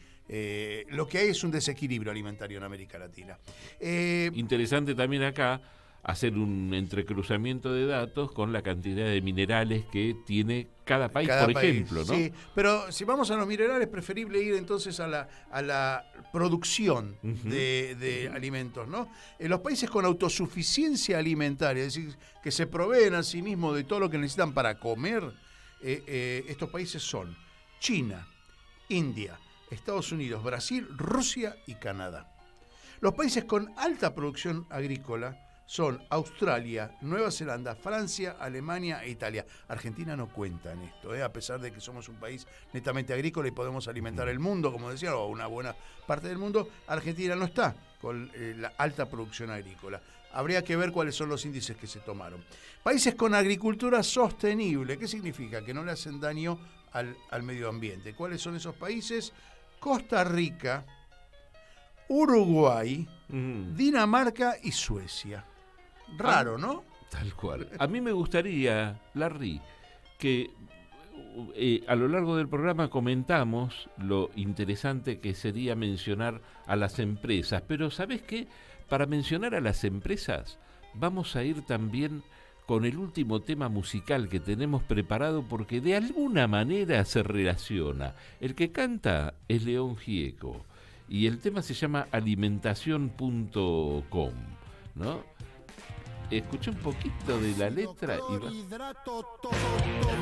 Lo que hay es un desequilibrio alimentario en América Latina. Interesante también acá hacer un entrecruzamiento de datos con la cantidad de minerales que tiene cada país, ejemplo, ¿no? Sí, pero si vamos a los minerales, es preferible ir entonces a la producción de alimentos, ¿no? En los países con autosuficiencia alimentaria, es decir, que se proveen a sí mismos de todo lo que necesitan para comer, estos países son China, India, Estados Unidos, Brasil, Rusia y Canadá. Los países con alta producción agrícola son Australia, Nueva Zelanda, Francia, Alemania e Italia. Argentina no cuenta en esto, a pesar de que somos un país netamente agrícola y podemos alimentar el mundo, como decía, o una buena parte del mundo. Argentina no está con la alta producción agrícola. Habría que ver cuáles son los índices que se tomaron. Países con agricultura sostenible, ¿qué significa? Que no le hacen daño al medio ambiente. ¿Cuáles son esos países? Costa Rica, Uruguay, Dinamarca y Suecia. Raro, ¿no? Tal cual. A mí me gustaría, Larry, que a lo largo del programa comentamos lo interesante que sería mencionar a las empresas, pero ¿sabés qué? Para mencionar a las empresas, vamos a ir también con el último tema musical que tenemos preparado, porque de alguna manera se relaciona. El que canta es León Gieco y el tema se llama alimentación.com, ¿no? Escuché un poquito de la letra y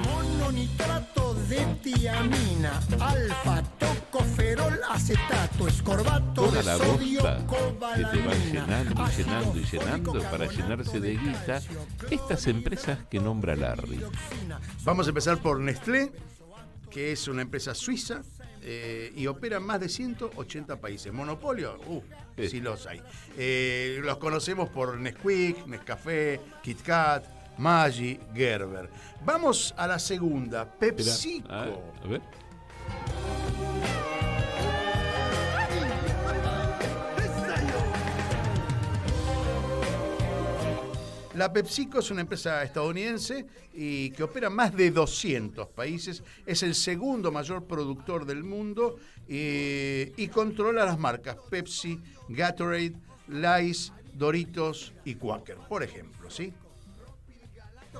mononitrato de tiamina, alfa, tocoferol, acetato, escorbato toda de la sodio, bosta que te va cobalamina, llenando y llenando y llenando para llenarse de guita estas empresas que nombra Larry. Vamos a empezar por Nestlé, que es una empresa suiza y opera en más de 180 países. Monopolio, sí los hay. Los conocemos por Nesquik, Nescafé, Kit Kat, Maggi, Gerber. Vamos a la segunda, PepsiCo. A ver. La PepsiCo es una empresa estadounidense y que opera en más de 200 países. Es el segundo mayor productor del mundo y controla las marcas Pepsi, Gatorade, Lay's, Doritos y Quaker, por ejemplo, ¿sí?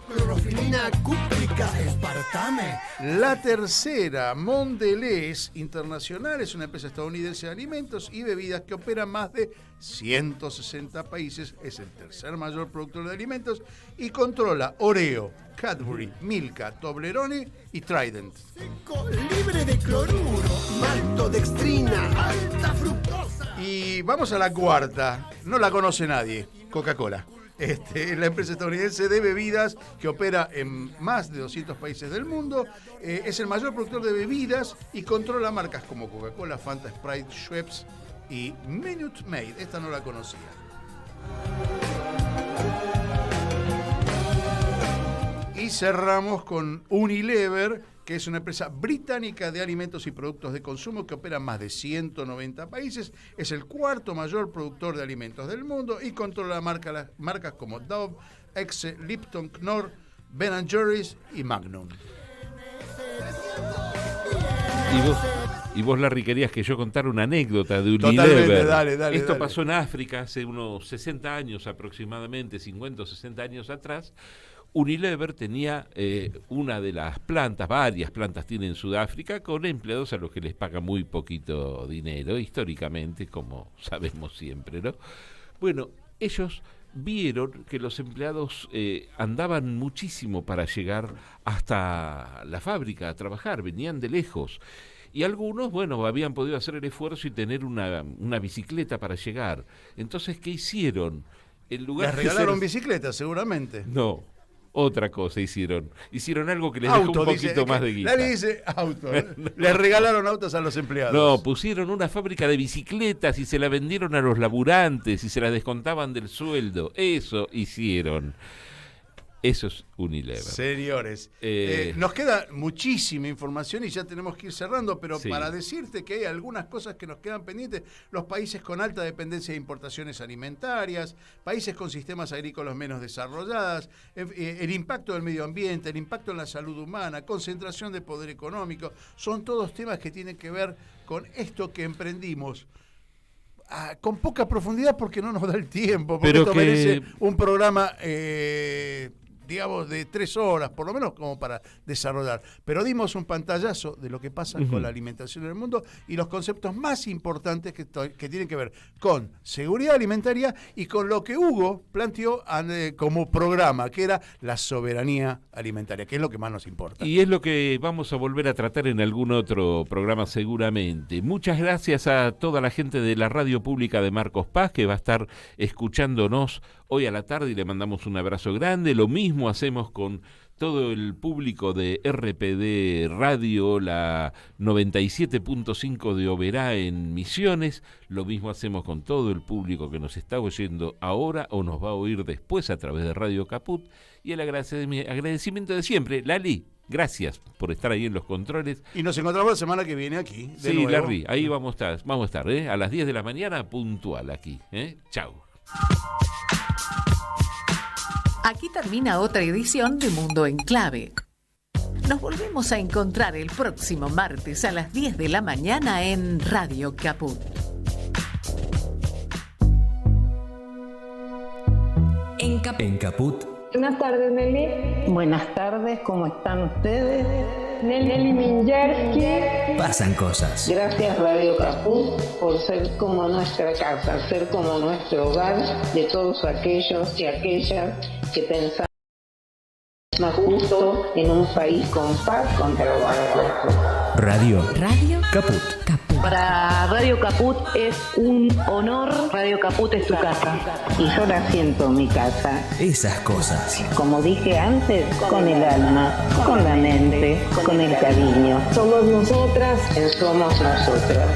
clorofilina cúprica, espartame. La tercera, Mondelez Internacional, es una empresa estadounidense de alimentos y bebidas que opera en más de 160 países, es el tercer mayor productor de alimentos y controla Oreo, Cadbury, Milka, Toblerone y Trident. Libre de cloruro, maltodextrina, alta fructosa. Y vamos a la cuarta, no la conoce nadie, Coca-Cola. la empresa estadounidense de bebidas que opera en más de 200 países del mundo. Es el mayor productor de bebidas y controla marcas como Coca-Cola, Fanta, Sprite, Schweppes y Minute Maid. Esta no la conocía. Y cerramos con Unilever, que es una empresa británica de alimentos y productos de consumo que opera en más de 190 países. Es el cuarto mayor productor de alimentos del mundo y controla marcas como Dove, Exe, Lipton, Knorr, Ben & Jerry's y Magnum. Y vos, Larry, querías que yo contara una anécdota de Totalmente, Unilever. dale. Esto pasó en África hace unos 60 años aproximadamente, 50 o 60 años atrás. Unilever tenía una de las plantas, varias plantas tiene en Sudáfrica, con empleados a los que les paga muy poquito dinero, históricamente, como sabemos siempre, ¿no? Bueno, ellos vieron que los empleados andaban muchísimo para llegar hasta la fábrica a trabajar, venían de lejos. Y algunos, bueno, habían podido hacer el esfuerzo y tener una bicicleta para llegar. Entonces, ¿qué hicieron? En lugar Les regalaron bicicletas, seguramente. No. Otra cosa hicieron algo que les dejó un poquito más de guita. Nadie dice auto. Les regalaron autos a los empleados. No, pusieron una fábrica de bicicletas y se la vendieron a los laburantes y se la descontaban del sueldo. Eso hicieron. Eso es Unilever. Señores, nos queda muchísima información y ya tenemos que ir cerrando, pero sí, para decirte que hay algunas cosas que nos quedan pendientes: los países con alta dependencia de importaciones alimentarias, países con sistemas agrícolas menos desarrolladas, el impacto del medio ambiente, el impacto en la salud humana, concentración de poder económico, son todos temas que tienen que ver con esto que emprendimos. Con poca profundidad porque no nos da el tiempo, porque esto merece un programa digamos, de 3 horas, por lo menos como para desarrollar. Pero dimos un pantallazo de lo que pasa con la alimentación en el mundo y los conceptos más importantes que tienen que ver con seguridad alimentaria y con lo que Hugo planteó como programa, que era la soberanía alimentaria, que es lo que más nos importa. Y es lo que vamos a volver a tratar en algún otro programa seguramente. Muchas gracias a toda la gente de la Radio Pública de Marcos Paz, que va a estar escuchándonos hoy a la tarde, y le mandamos un abrazo grande. Lo mismo hacemos con todo el público de RPD Radio, la 97.5 de Oberá en Misiones. Lo mismo hacemos con todo el público que nos está oyendo ahora o nos va a oír después a través de Radio Caput. Y el agradecimiento de siempre. Lali, gracias por estar ahí en los controles. Y nos encontramos la semana que viene aquí. Sí, nuevo. Larry, ahí vamos a estar a las 10 de la mañana puntual aquí. Chau. Aquí termina otra edición de Mundo en Clave. Nos volvemos a encontrar el próximo martes a las 10 de la mañana en Radio Caput. En Caput. Buenas tardes, Nelly. Buenas tardes, ¿cómo están ustedes? Nelly Minyersky. Pasan cosas. Gracias, Radio Caput, por ser como nuestra casa, ser como nuestro hogar de todos aquellos y aquellas que pensan más justo en un país con paz contra los abortos. Radio Caput. Para Radio Caput es un honor. Radio Caput es tu casa. Y yo la siento mi casa. Esas cosas. Como dije antes, con el alma, con la mente, con el cariño. Somos nosotras. Somos nosotras.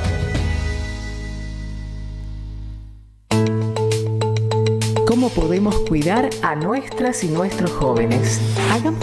¿Cómo podemos cuidar a nuestras y nuestros jóvenes? Hagamos